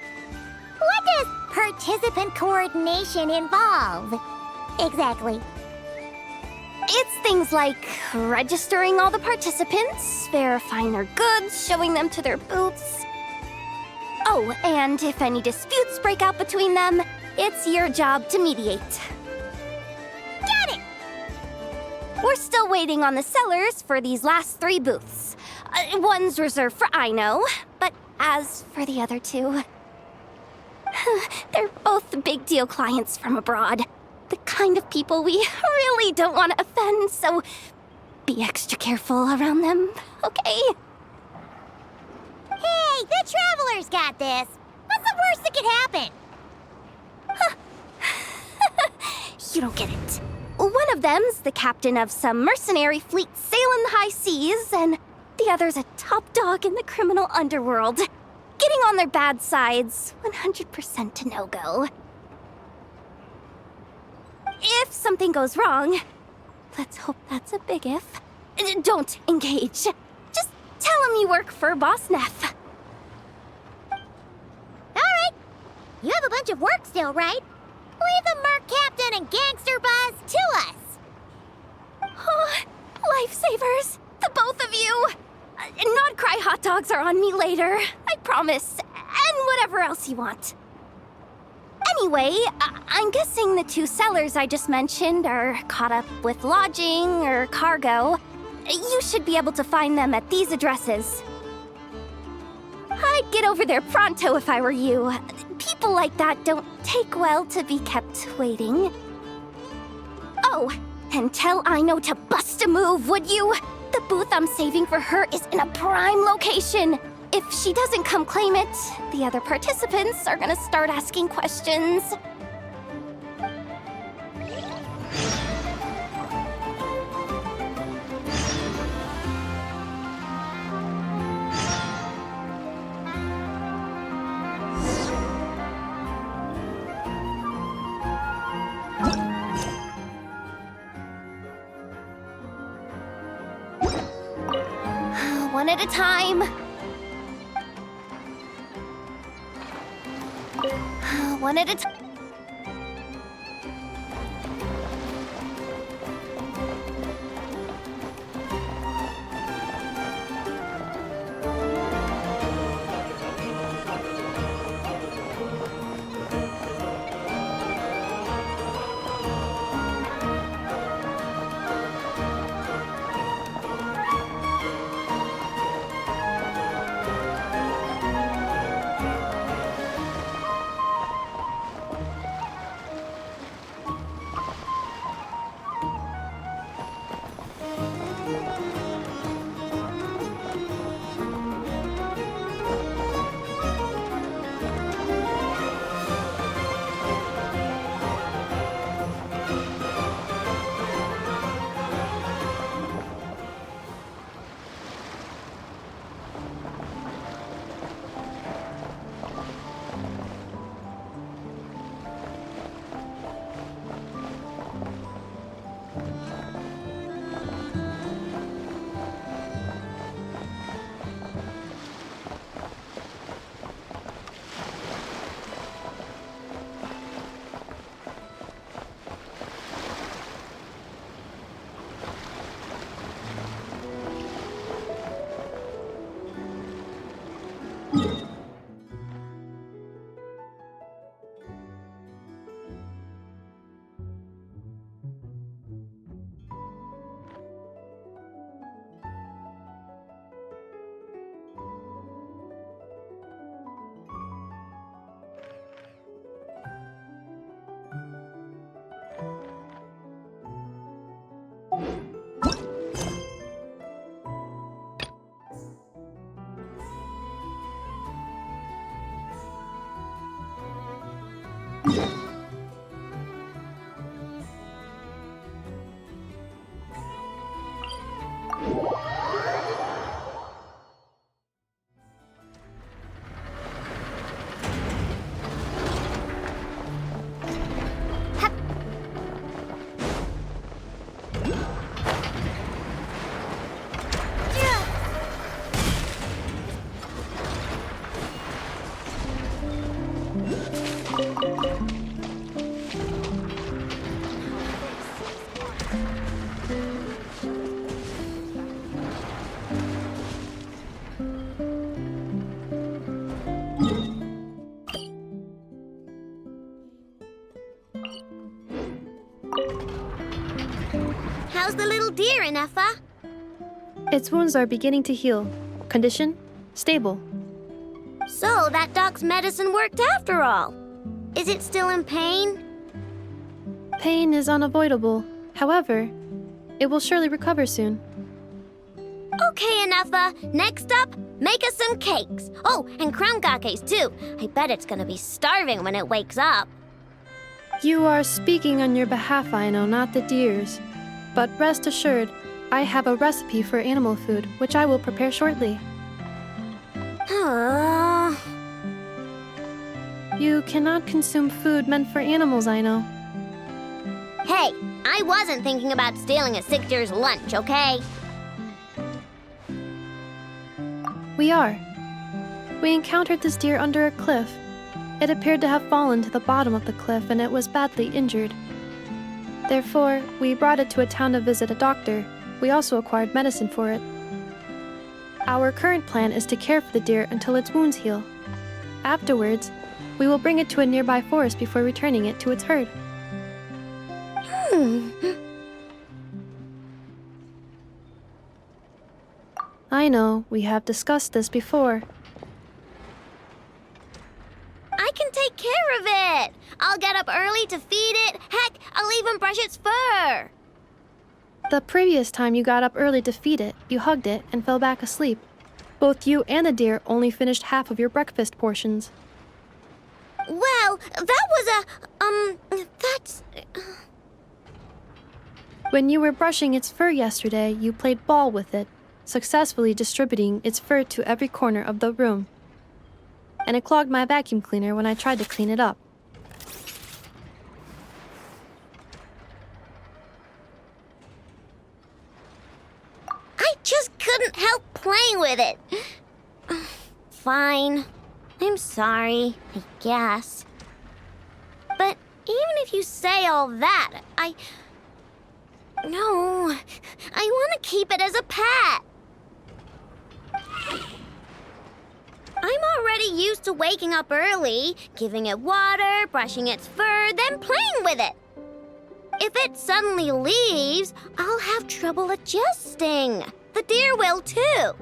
What does participant coordination involve? Exactly. It's things like registering all the participants, verifying their goods, showing them to their booths. Oh, and if any disputes break out between them, it's your job to mediate. Got it! We're still waiting on the sellers for these last 3 booths. One's reserved for Aino, but as for the other 2... they're both big deal clients from abroad. The kind of people we really don't want to offend, so be extra careful around them, okay? Hey, the Traveler's got this. What's the worst that could happen? You don't get it. One of them's the captain of some mercenary fleet sailing the high seas, and the other's a top dog in the criminal underworld. Getting on their bad sides, 100% a no-go. If something goes wrong, let's hope that's a big if, don't engage. Just tell only work for Boss Neff. Alright. You have a bunch of work still, right? Leave the Merc Captain and Gangster Buzz to us. Oh, lifesavers, the both of you. Not cry hot dogs are on me later, I promise. And whatever else you want. Anyway, I'm guessing the two sellers I just mentioned are caught up with lodging or cargo. You should be able to find them at these addresses. I'd get over there pronto if I were you. People like that don't take well to be kept waiting. Oh, and tell Aino to bust a move, would you? The booth I'm saving for her is in a prime location. If she doesn't come claim it, the other participants are gonna start asking questions. One at a time. One at a time. How's the little deer, Ineffa? Its wounds are beginning to heal. Condition? Stable. So, that dog's medicine worked after all. Is it still in pain? Pain is unavoidable. However, it will surely recover soon. Okay, Ineffa. Next up, make us some cakes. Oh, and crown gakes too. I bet it's gonna be starving when it wakes up. You are speaking on your behalf, Aino, not the deer's. But rest assured, I have a recipe for animal food, which I will prepare shortly. You cannot consume food meant for animals, Aino. Hey, I wasn't thinking about stealing a sick deer's lunch, okay? We are. We encountered this deer under a cliff. It appeared to have fallen to the bottom of the cliff and it was badly injured. Therefore, we brought it to a town to visit a doctor. We also acquired medicine for it. Our current plan is to care for the deer until its wounds heal. Afterwards, we will bring it to a nearby forest before returning it to its herd. I know, we have discussed this before. I can take care of it. I'll get up early to feed it. Heck, I'll even brush its fur. The previous time you got up early to feed it, you hugged it and fell back asleep. Both you and the deer only finished half of your breakfast portions. Well, that was that's... When you were brushing its fur yesterday, you played ball with it, successfully distributing its fur to every corner of the room. And it clogged my vacuum cleaner when I tried to clean it up. I just couldn't help playing with it. Fine. I'm sorry, I guess. But even if you say all that, No, I want to keep it as a pet. I'm already used to waking up early, giving it water, brushing its fur, then playing with it. If it suddenly leaves, I'll have trouble adjusting. The deer will too.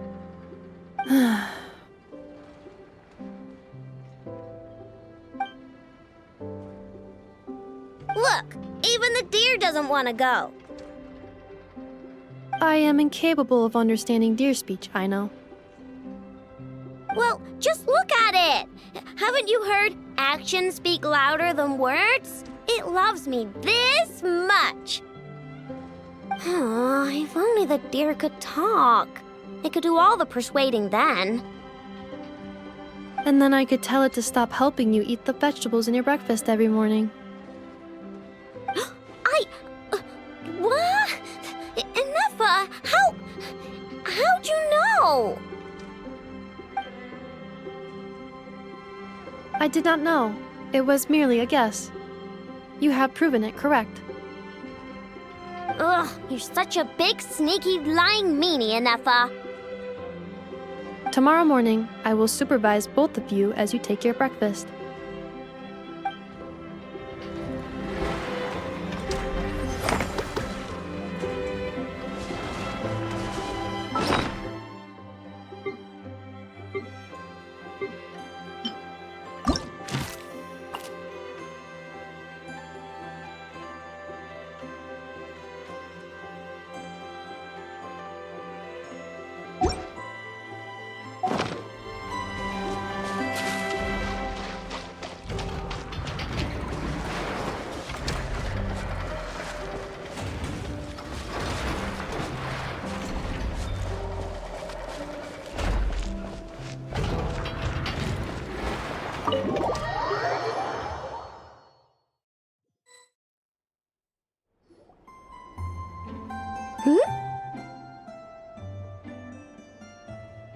Look, even the deer doesn't want to go. I am incapable of understanding deer speech, I know. Well, just look at it. Haven't you heard actions speak louder than words? It loves me this much. If only the deer could talk. It could do all the persuading then. And then I could tell it to stop helping you eat the vegetables in your breakfast every morning. What? Nefa, how'd you know? I did not know. It was merely a guess. You have proven it correct. Ugh, you're such a big, sneaky, lying meanie, Nefa. Tomorrow morning, I will supervise both of you as you take your breakfast.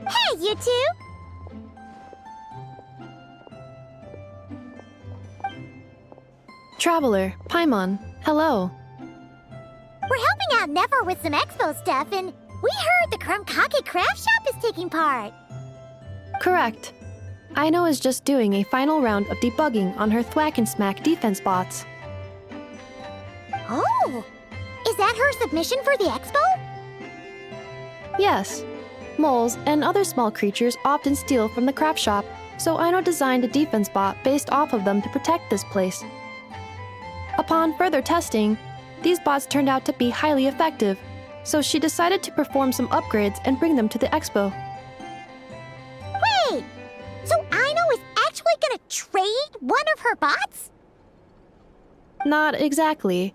Hey, you two! Traveler, Paimon, hello. We're helping out Never with some expo stuff, and we heard the Krumkake craft shop is taking part. Correct. Aino is just doing a final round of debugging on her Thwack and Smack defense bots. Oh! Is that her submission for the expo? Yes. Moles and other small creatures often steal from the craft shop, so Aino designed a defense bot based off of them to protect this place. Upon further testing, these bots turned out to be highly effective, so she decided to perform some upgrades and bring them to the expo. Wait! So Aino is actually gonna trade one of her bots? Not exactly.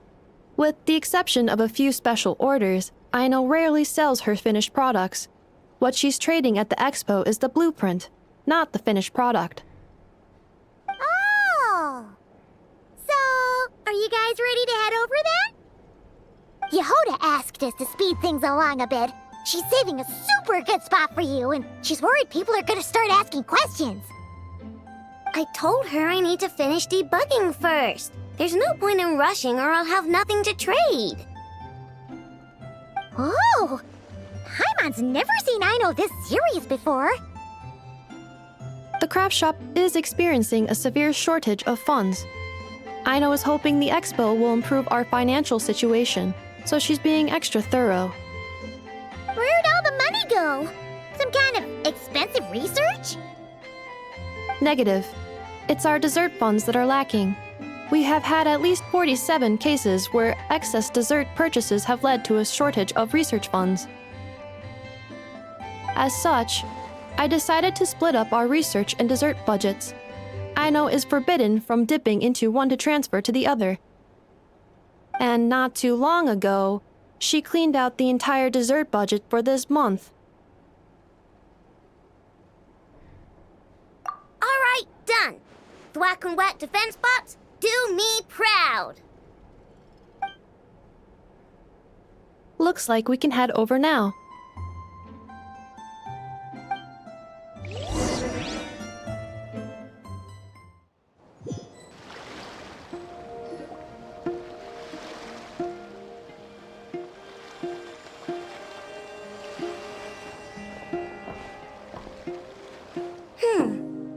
With the exception of a few special orders, Aino rarely sells her finished products. What she's trading at the expo is the blueprint, not the finished product. Oh! So, are you guys ready to head over then? Yehoda asked us to speed things along a bit, She's saving a super good spot for you, and she's worried people are gonna start asking questions. I told her I need to finish debugging first. There's no point in rushing or I'll have nothing to trade. Oh! Paimon's never seen Aino this serious before. The craft shop is experiencing a severe shortage of funds. Aino is hoping the expo will improve our financial situation, so she's being extra thorough. Where'd all the money go? Some kind of expensive research? Negative. It's our dessert funds that are lacking. We have had at least 47 cases where excess dessert purchases have led to a shortage of research funds. As such, I decided to split up our research and dessert budgets. Aino is forbidden from dipping into one to transfer to the other. And not too long ago, she cleaned out the entire dessert budget for this month. Alright, done. Thwack and whack defense bots, do me proud. Looks like we can head over now.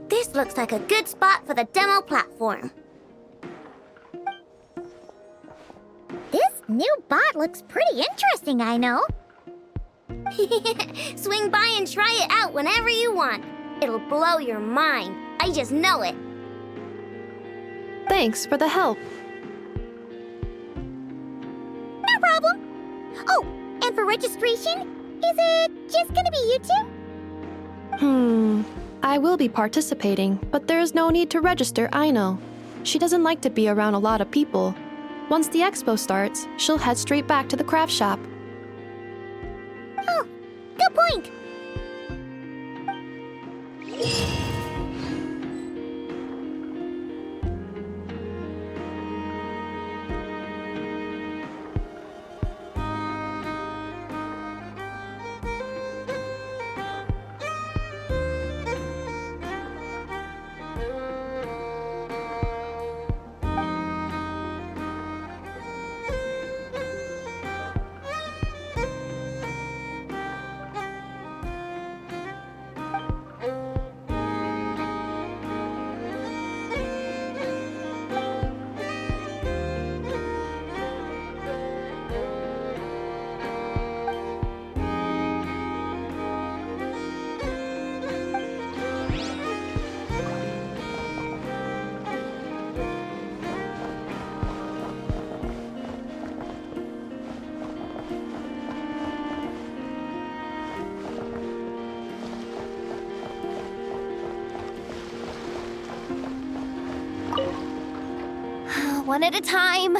This looks like a good spot for the demo platform. This new bot looks pretty interesting, I know. Swing by and try it out whenever you want. It'll blow your mind. I just know it. Thanks for the help. No problem. Oh, and for registration, is it just gonna be you two? I will be participating, but there's no need to register, Aino. She doesn't like to be around a lot of people. Once the expo starts, she'll head straight back to the craft shop. Oh, good point. One at a time.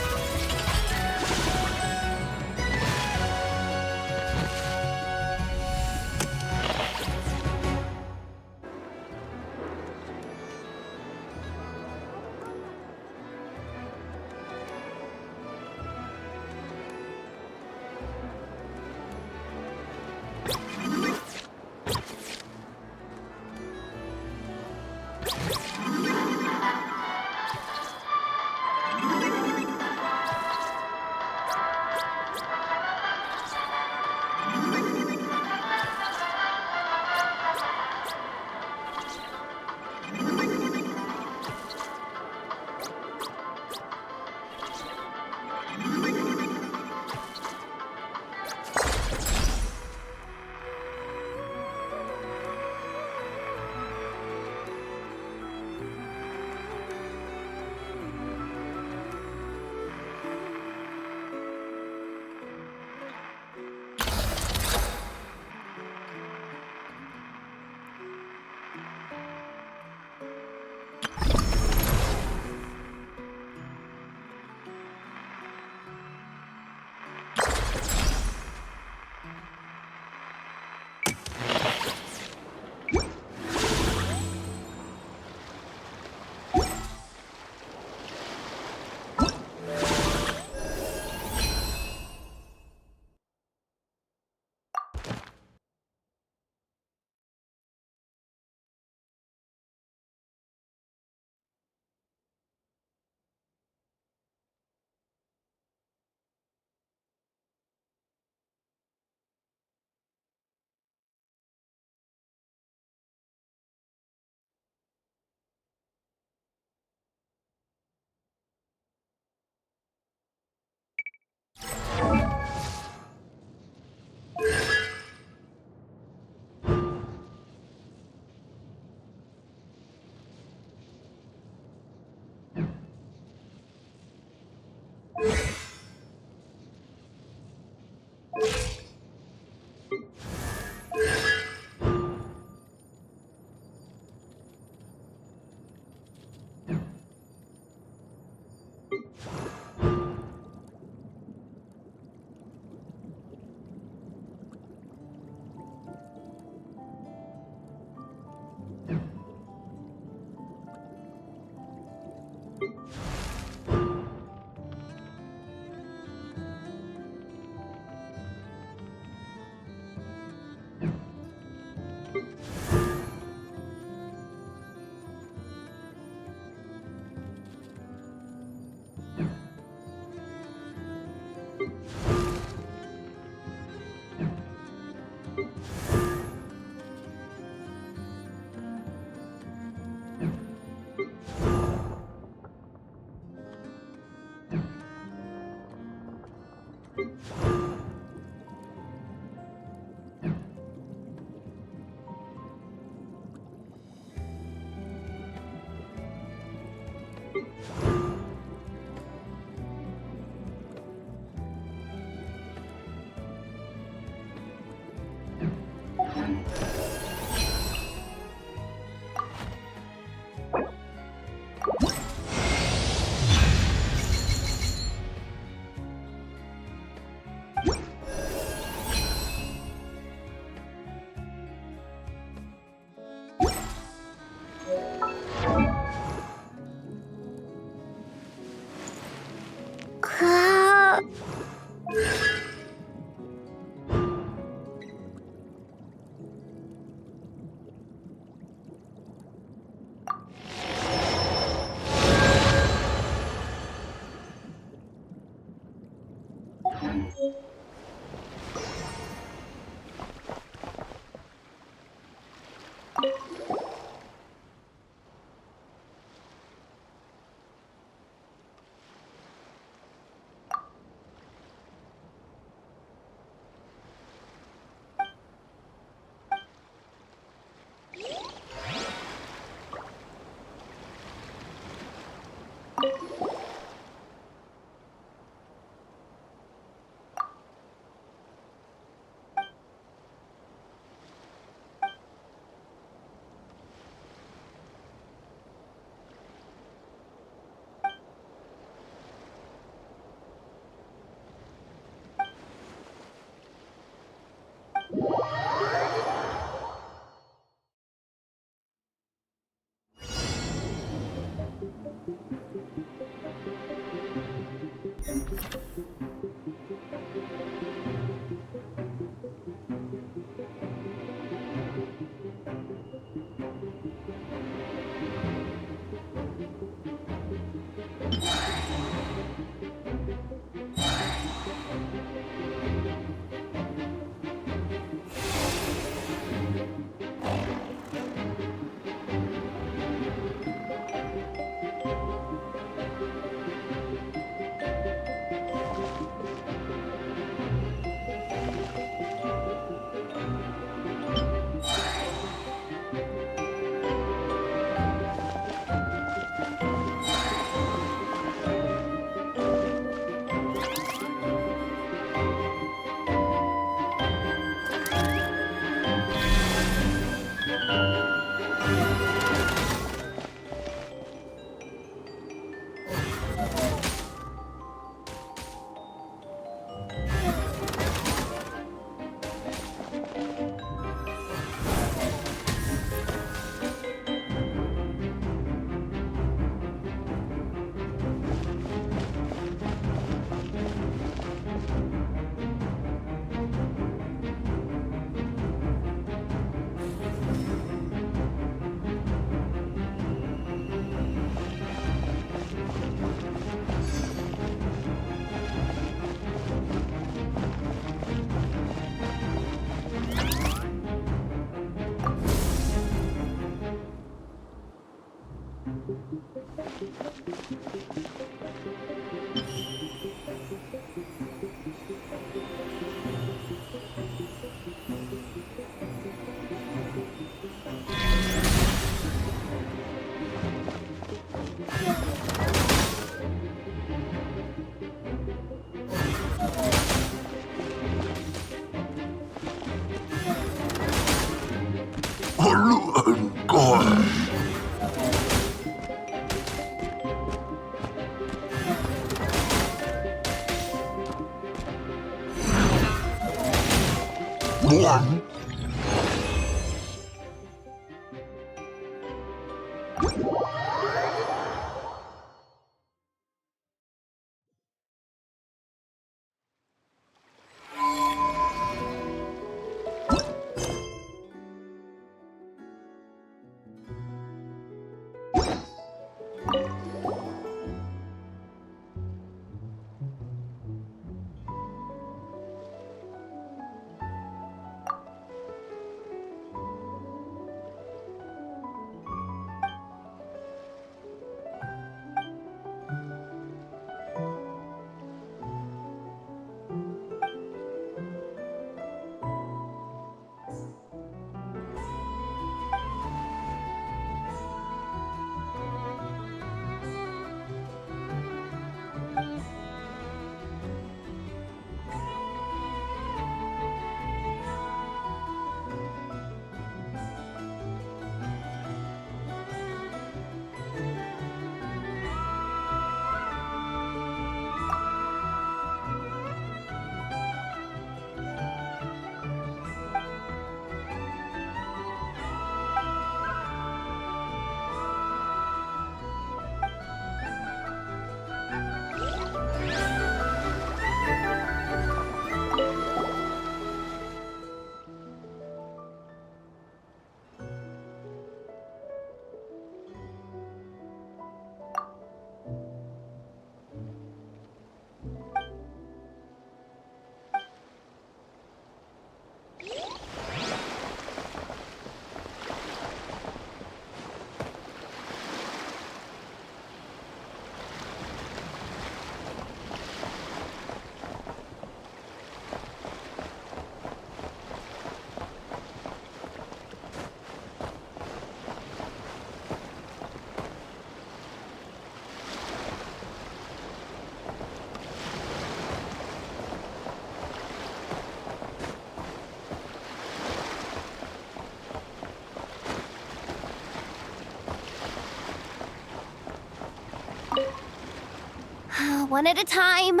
One at a time.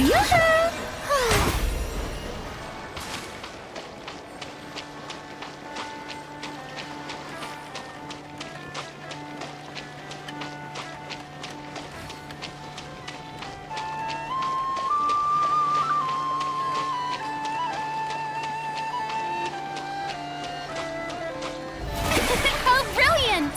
Yoo-hoo! Oh, brilliant!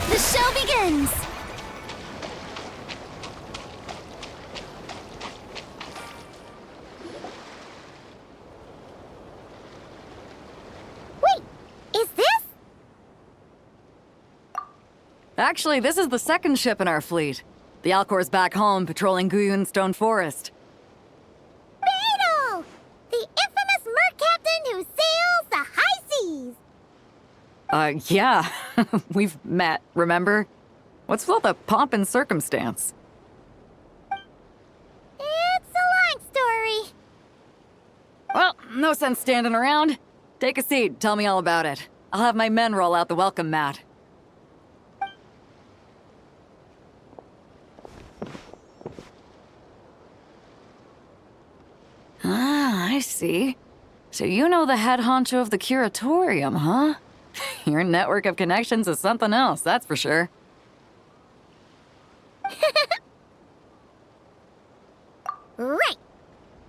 The show begins! Wait, is this? Actually, this is the second ship in our fleet. The Alcor's back home patrolling Guyun Stone Forest. Beetle! The infamous merc captain who sails the high seas! Yeah. We've met, remember? What's with all the pomp and circumstance? It's a long story. Well, no sense standing around. Take a seat, tell me all about it. I'll have my men roll out the welcome mat. Ah, I see. So you know the head honcho of the curatorium, huh? Your network of connections is something else, that's for sure. Right.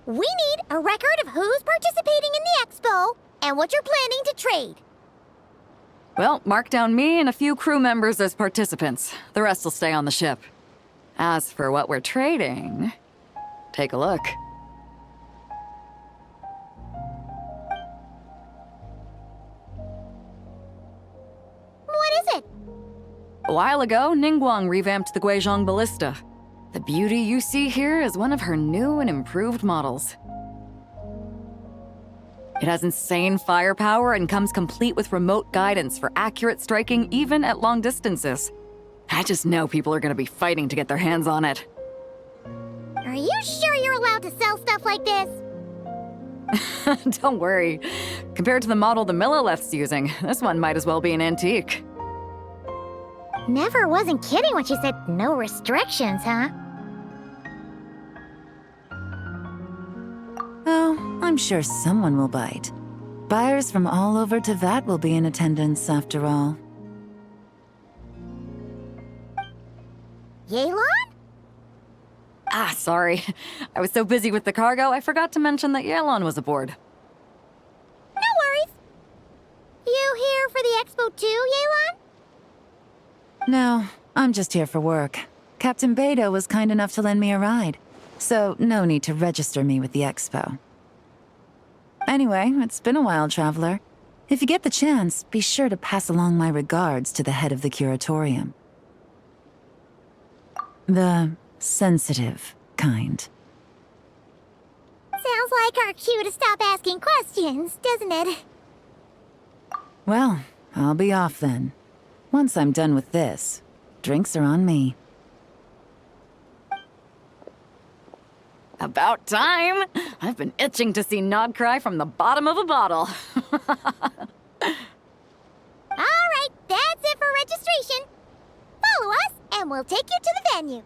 We need a record of who's participating in the expo and what you're planning to trade. Well, mark down me and a few crew members as participants. The rest will stay on the ship. As for what we're trading, take a look. What is it? A while ago, Ningguang revamped the Guizhong Ballista. The beauty you see here is one of her new and improved models. It has insane firepower and comes complete with remote guidance for accurate striking even at long distances. I just know people are gonna be fighting to get their hands on it. Are you sure you're allowed to sell stuff like this? Don't worry. Compared to the model the Millileth's using, this one might as well be an antique. Never wasn't kidding when she said no restrictions, huh? Oh, I'm sure someone will bite. Buyers from all over Teyvat will be in attendance, after all. Yelan? Ah, sorry. I was so busy with the cargo, I forgot to mention that Yelan was aboard. No worries. You here for the expo too, Yelan? No, I'm just here for work. Captain Beidou was kind enough to lend me a ride, so no need to register me with the expo. Anyway, it's been a while, Traveler. If you get the chance, be sure to pass along my regards to the head of the curatorium. The sensitive kind. Sounds like our cue to stop asking questions, doesn't it? Well, I'll be off then. Once I'm done with this, drinks are on me. About time! I've been itching to see Nod cry from the bottom of a bottle. All right, that's it for registration. Follow us, and we'll take you to the venue.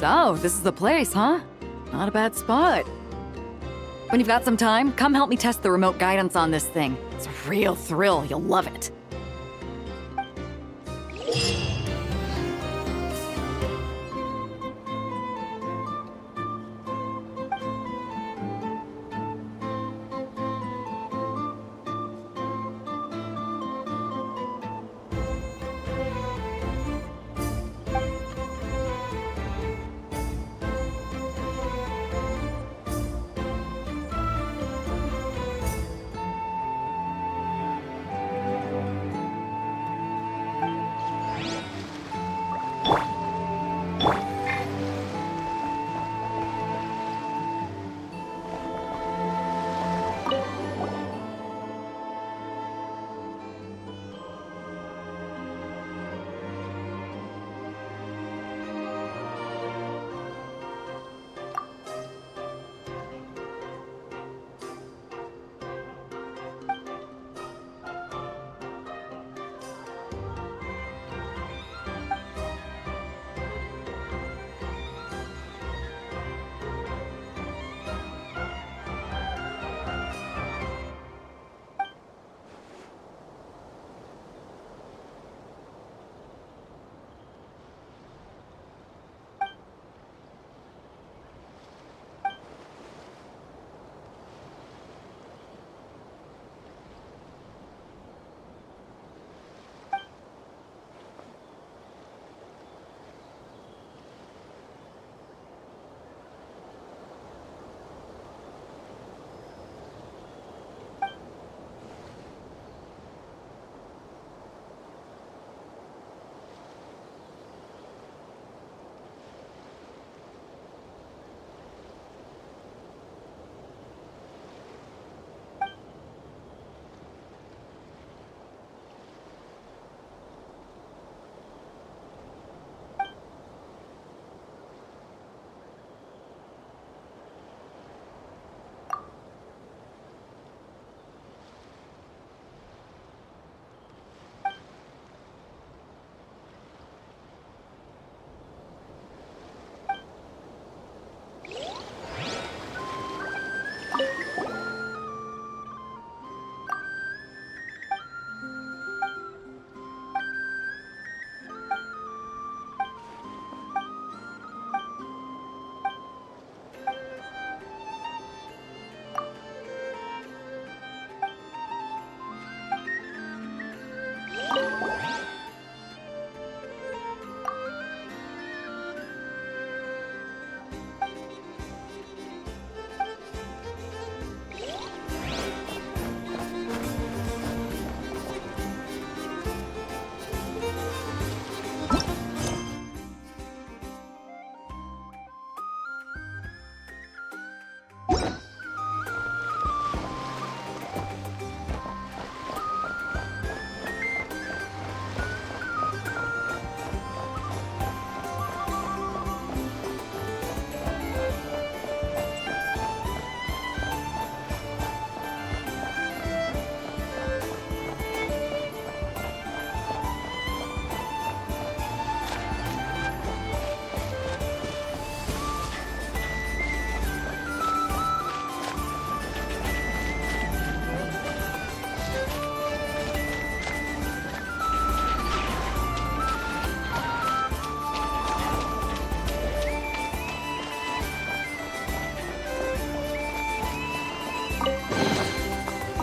So, this is the place, huh? Not a bad spot. When you've got some time, come help me test the remote guidance on this thing. It's a real thrill, you'll love it.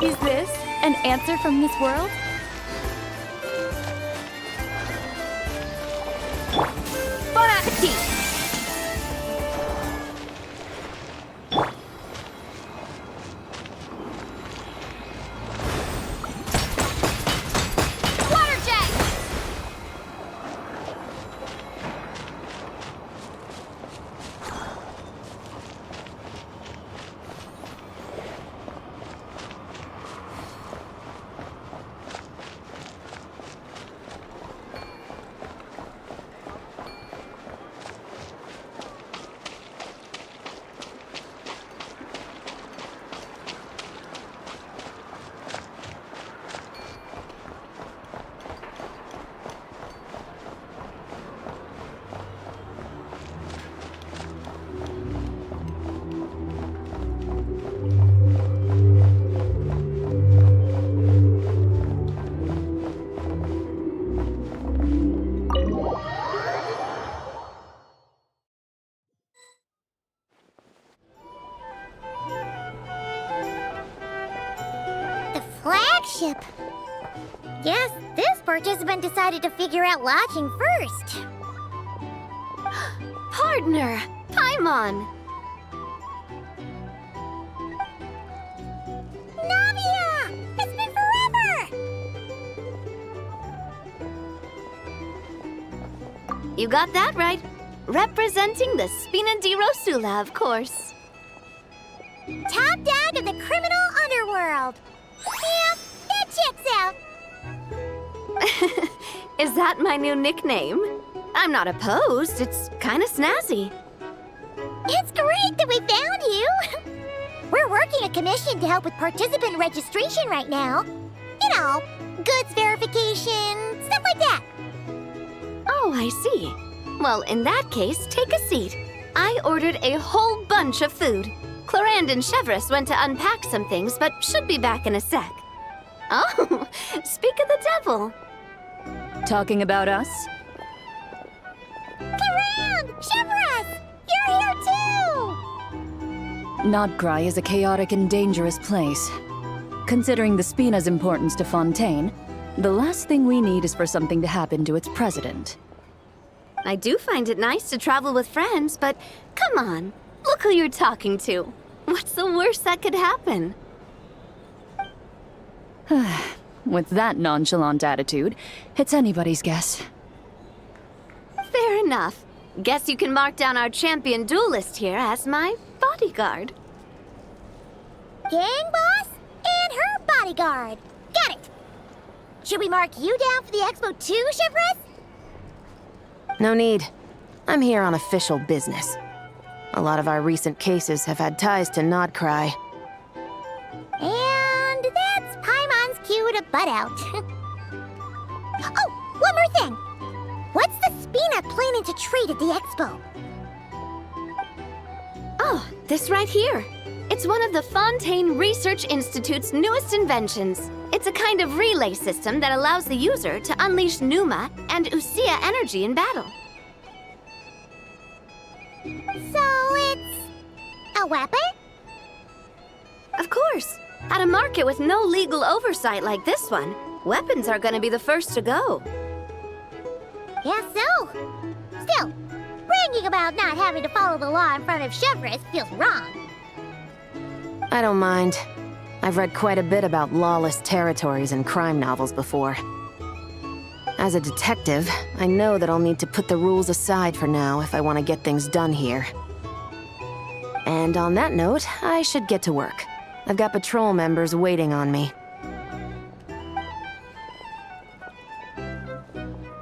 Is this an answer from this world? Bon appetit! Water jet! Flagship. Guess this participant decided to figure out lodging first. Partner, Paimon. Navia! It's been forever! You got that right. Representing the Spina di Rosula, of course. Top dog of the criminal underworld. Yeah, that checks out. Is that my new nickname? I'm not opposed. It's kind of snazzy. It's great that we found you. We're working a commission to help with participant registration right now. You know, goods verification, stuff like that. Oh, I see. Well, in that case, take a seat. I ordered a whole bunch of food. Clorand and Chevreuse went to unpack some things, but should be back in a sec. Oh, speak of the devil. Talking about us? Clorand! Chevreuse! You're here too! Nodcry is a chaotic and dangerous place. Considering the Spina's importance to Fontaine, the last thing we need is for something to happen to its president. I do find it nice to travel with friends, but come on. Look who you're talking to. What's the worst that could happen? With that nonchalant attitude, it's anybody's guess. Fair enough. Guess you can mark down our champion duelist here as my bodyguard. Gang boss and her bodyguard. Got it. Should we mark you down for the expo too, Chevreuse? No need. I'm here on official business. A lot of our recent cases have had ties to Nodcry. And that's Paimon's cue to butt out. Oh, one more thing. What's the Spina planning to trade at the expo? Oh, this right here. It's one of the Fontaine Research Institute's newest inventions. It's a kind of relay system that allows the user to unleash Pneuma and Usia energy in battle. So it's a weapon? Of course. At a market with no legal oversight like this one, weapons are gonna be the first to go. Guess so. Still, bragging about not having to follow the law in front of Chevreuse feels wrong. I don't mind. I've read quite a bit about lawless territories and crime novels before. As a detective, I know that I'll need to put the rules aside for now if I want to get things done here. And on that note, I should get to work. I've got patrol members waiting on me.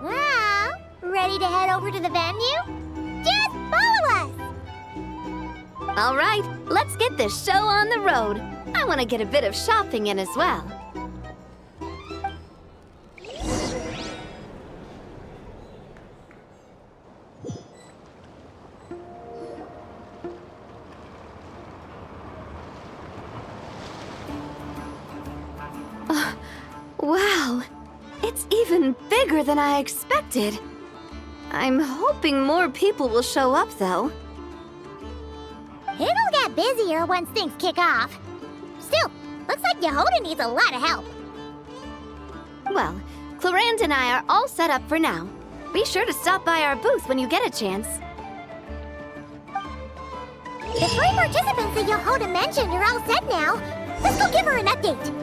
Well, ready to head over to the venue? Just follow us! All right, let's get this show on the road. I want to get a bit of shopping in as well. Wow, it's even bigger than I expected. I'm hoping more people will show up, though. It'll get busier once things kick off. Still, Looks like Yehoda needs a lot of help. Well, Clarand and I are all set up for now. Be sure to stop by our booth when you get a chance. The 3 participants that Yehoda mentioned are all set now. Let's go give her an update.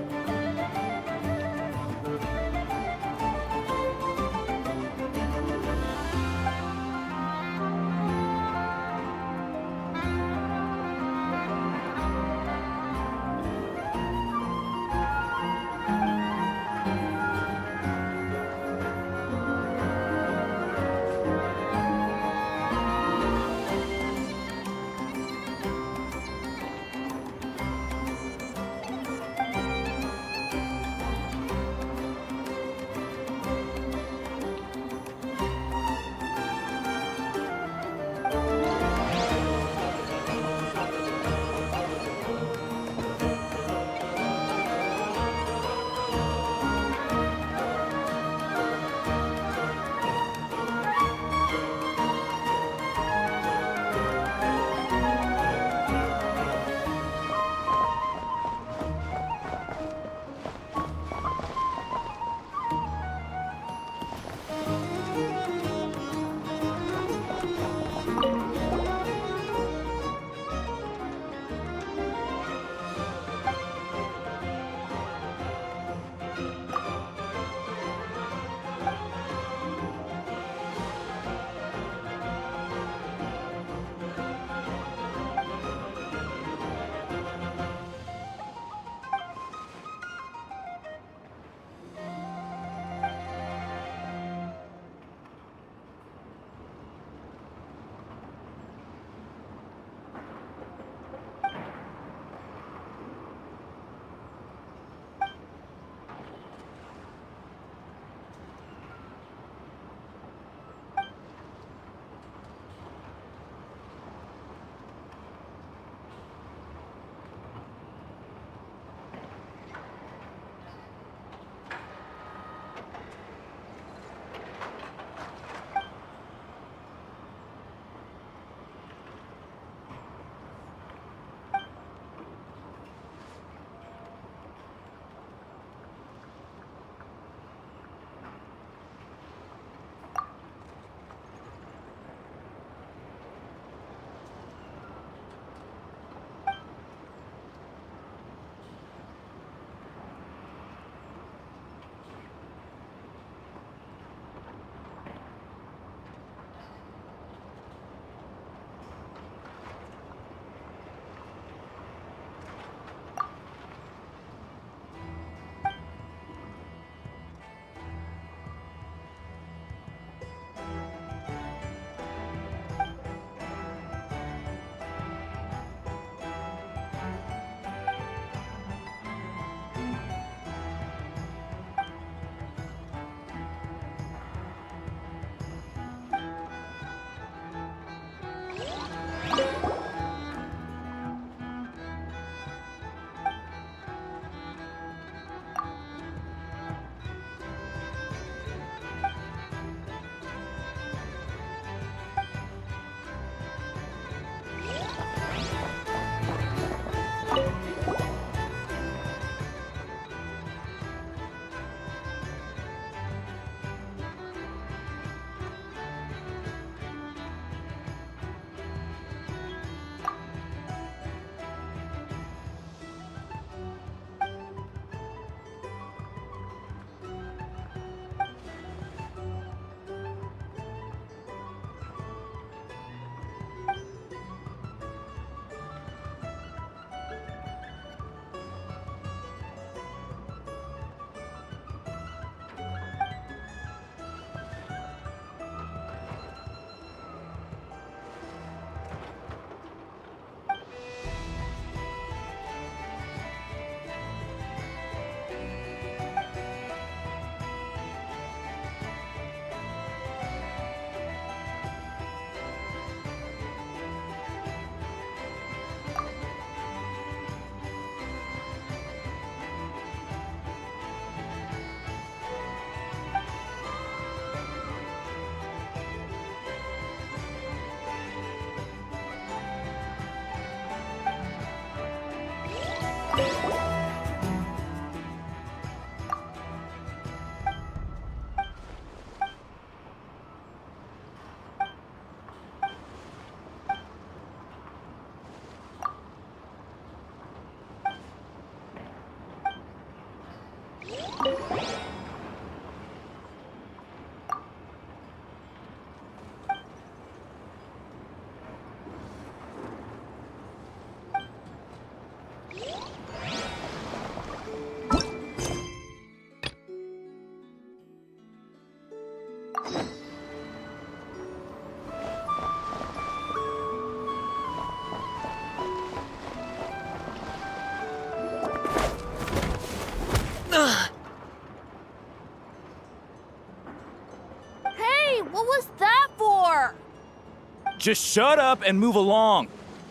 Just shut up and move along.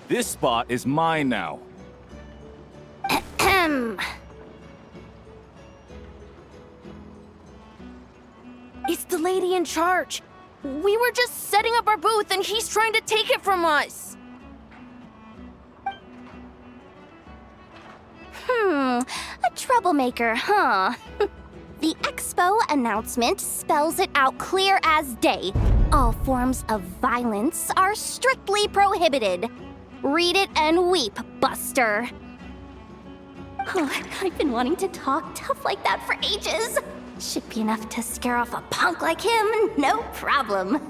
This spot is mine now. It's the lady in charge. We were just setting up our booth and he's trying to take it from us. A troublemaker, huh? The expo announcement spells it out clear as day. All forms of violence are strictly prohibited. Read it and weep, Buster. Oh, I've been wanting to talk tough like that for ages. Should be enough to scare off a punk like him, no problem.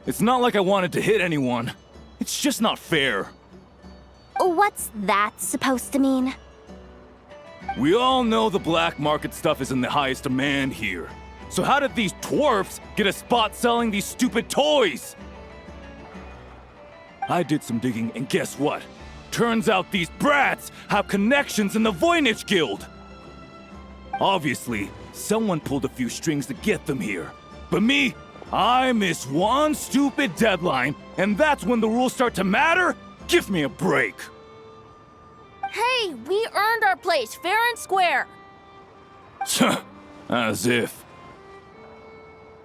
It's not like I wanted to hit anyone. It's just not fair. What's that supposed to mean? We all know the black market stuff is in the highest demand here. So how did these dwarfs get a spot selling these stupid toys? I did some digging, and guess what? Turns out these brats have connections in the Voynich Guild. Obviously, someone pulled a few strings to get them here. But me, I miss one stupid deadline, and that's when the rules start to matter? Give me a break. Hey, we earned our place fair and square. As if.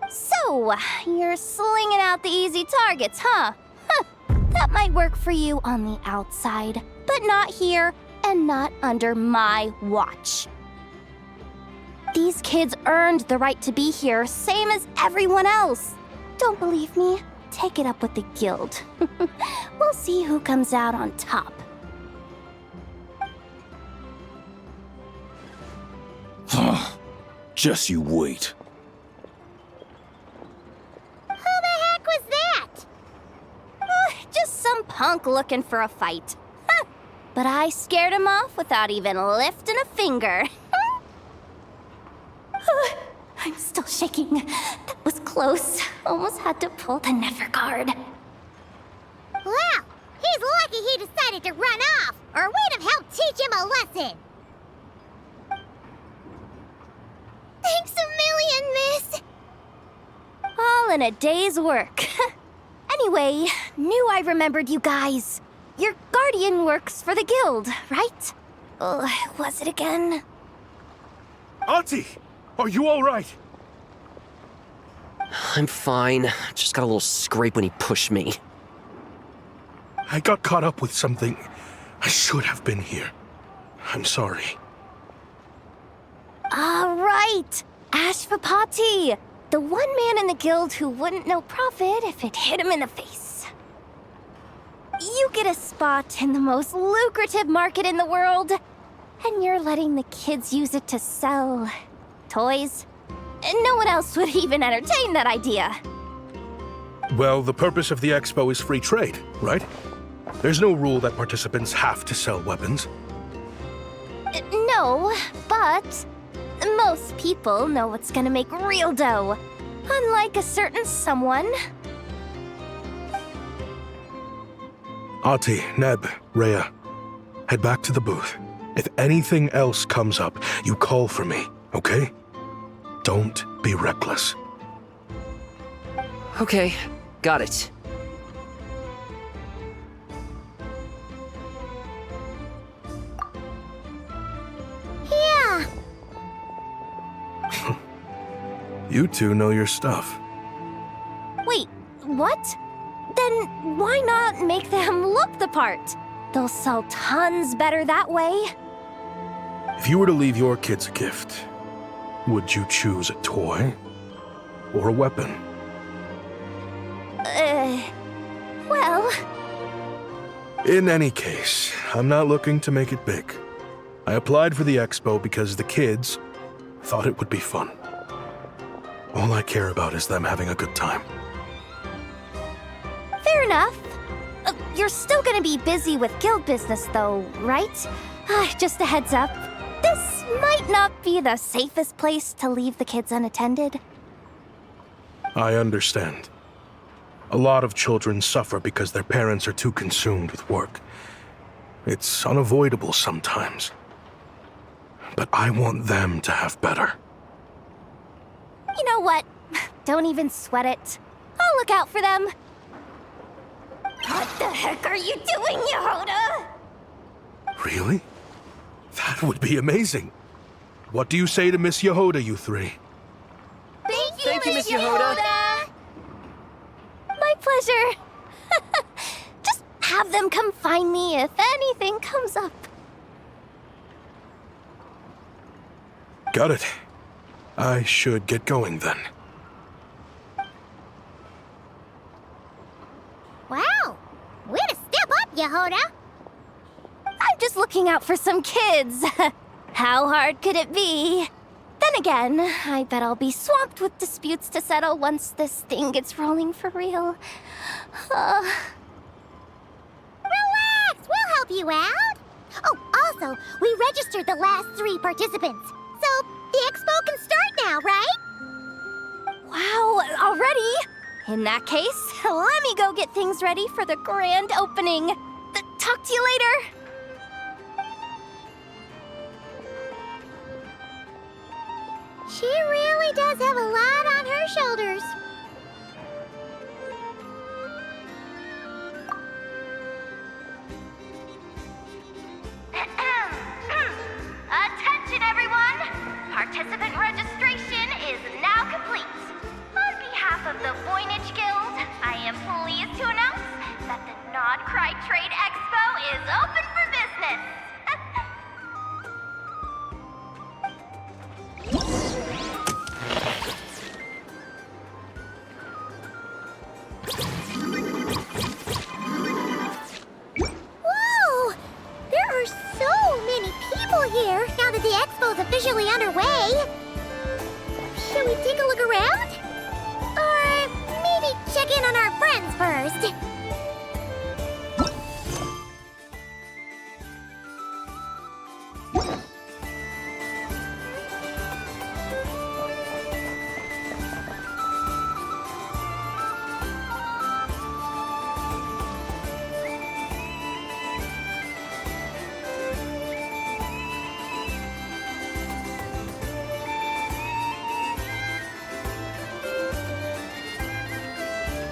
So, you're slinging out the easy targets, huh? That might work for you on the outside, but not here and not under my watch. These kids earned the right to be here, same as everyone else. Don't believe me? Take it up with the guild. We'll see who comes out on top. Just you wait. Who the heck was that? Just some punk looking for a fight. But I scared him off without even lifting a finger. I'm still shaking. That was close. Almost had to pull the never guard. Well, he's lucky he decided to run off, or we'd have helped teach him a lesson. Thanks a million, miss. All in a day's work. Anyway, knew I remembered you guys. Your guardian works for the guild, right? Was it again? Auntie, are you all right? I'm fine. Just got a little scrape when he pushed me. I got caught up with something. I should have been here. I'm sorry. All right, Ashvapati, the one man in the guild who wouldn't know profit if it hit him in the face. You get a spot in the most lucrative market in the world, and you're letting the kids use it to sell toys. No one else would even entertain that idea. Well, the purpose of the expo is free trade, right? There's no rule that participants have to sell weapons. No, but most people know what's gonna make real dough. Unlike a certain someone. Ati, Neb, Rhea, head back to the booth. If anything else comes up, you call for me, okay? Don't be reckless. Okay, got it. Yeah. You two know your stuff. Wait, what? Then why not make them look the part? They'll sell tons better that way. If you were to leave your kids a gift, would you choose a toy or a weapon? Well... In any case, I'm not looking to make it big. I applied for the expo because the kids thought it would be fun. All I care about is them having a good time. Fair enough. You're still gonna be busy with guild business though, right? Just a heads up. This might not be the safest place to leave the kids unattended. I understand. A lot of children suffer because their parents are too consumed with work. It's unavoidable sometimes. But I want them to have better. You know what? Don't even sweat it. I'll look out for them. What the heck are you doing, Yehoda? Really? That would be amazing. What do you say to Miss Yehoda, you three? Thank you, Miss Yehoda. My pleasure. Just have them come find me if anything comes up. Got it. I should get going then. Wow! Way to step up, Yehoda! I'm just looking out for some kids. How hard could it be? Then again, I bet I'll be swamped with disputes to settle once this thing gets rolling for real. Relax! We'll help you out! Oh, also, we registered the last 3 participants. So, the expo can start now, right? Wow, already? In that case, let me go get things ready for the grand opening. Talk to you later. She really does have a lot on her shoulders. Attention, everyone! Participant registration is now complete. On behalf of the Voynich Guild, I am pleased to announce that the Nod Cry Trade Expo is open for business.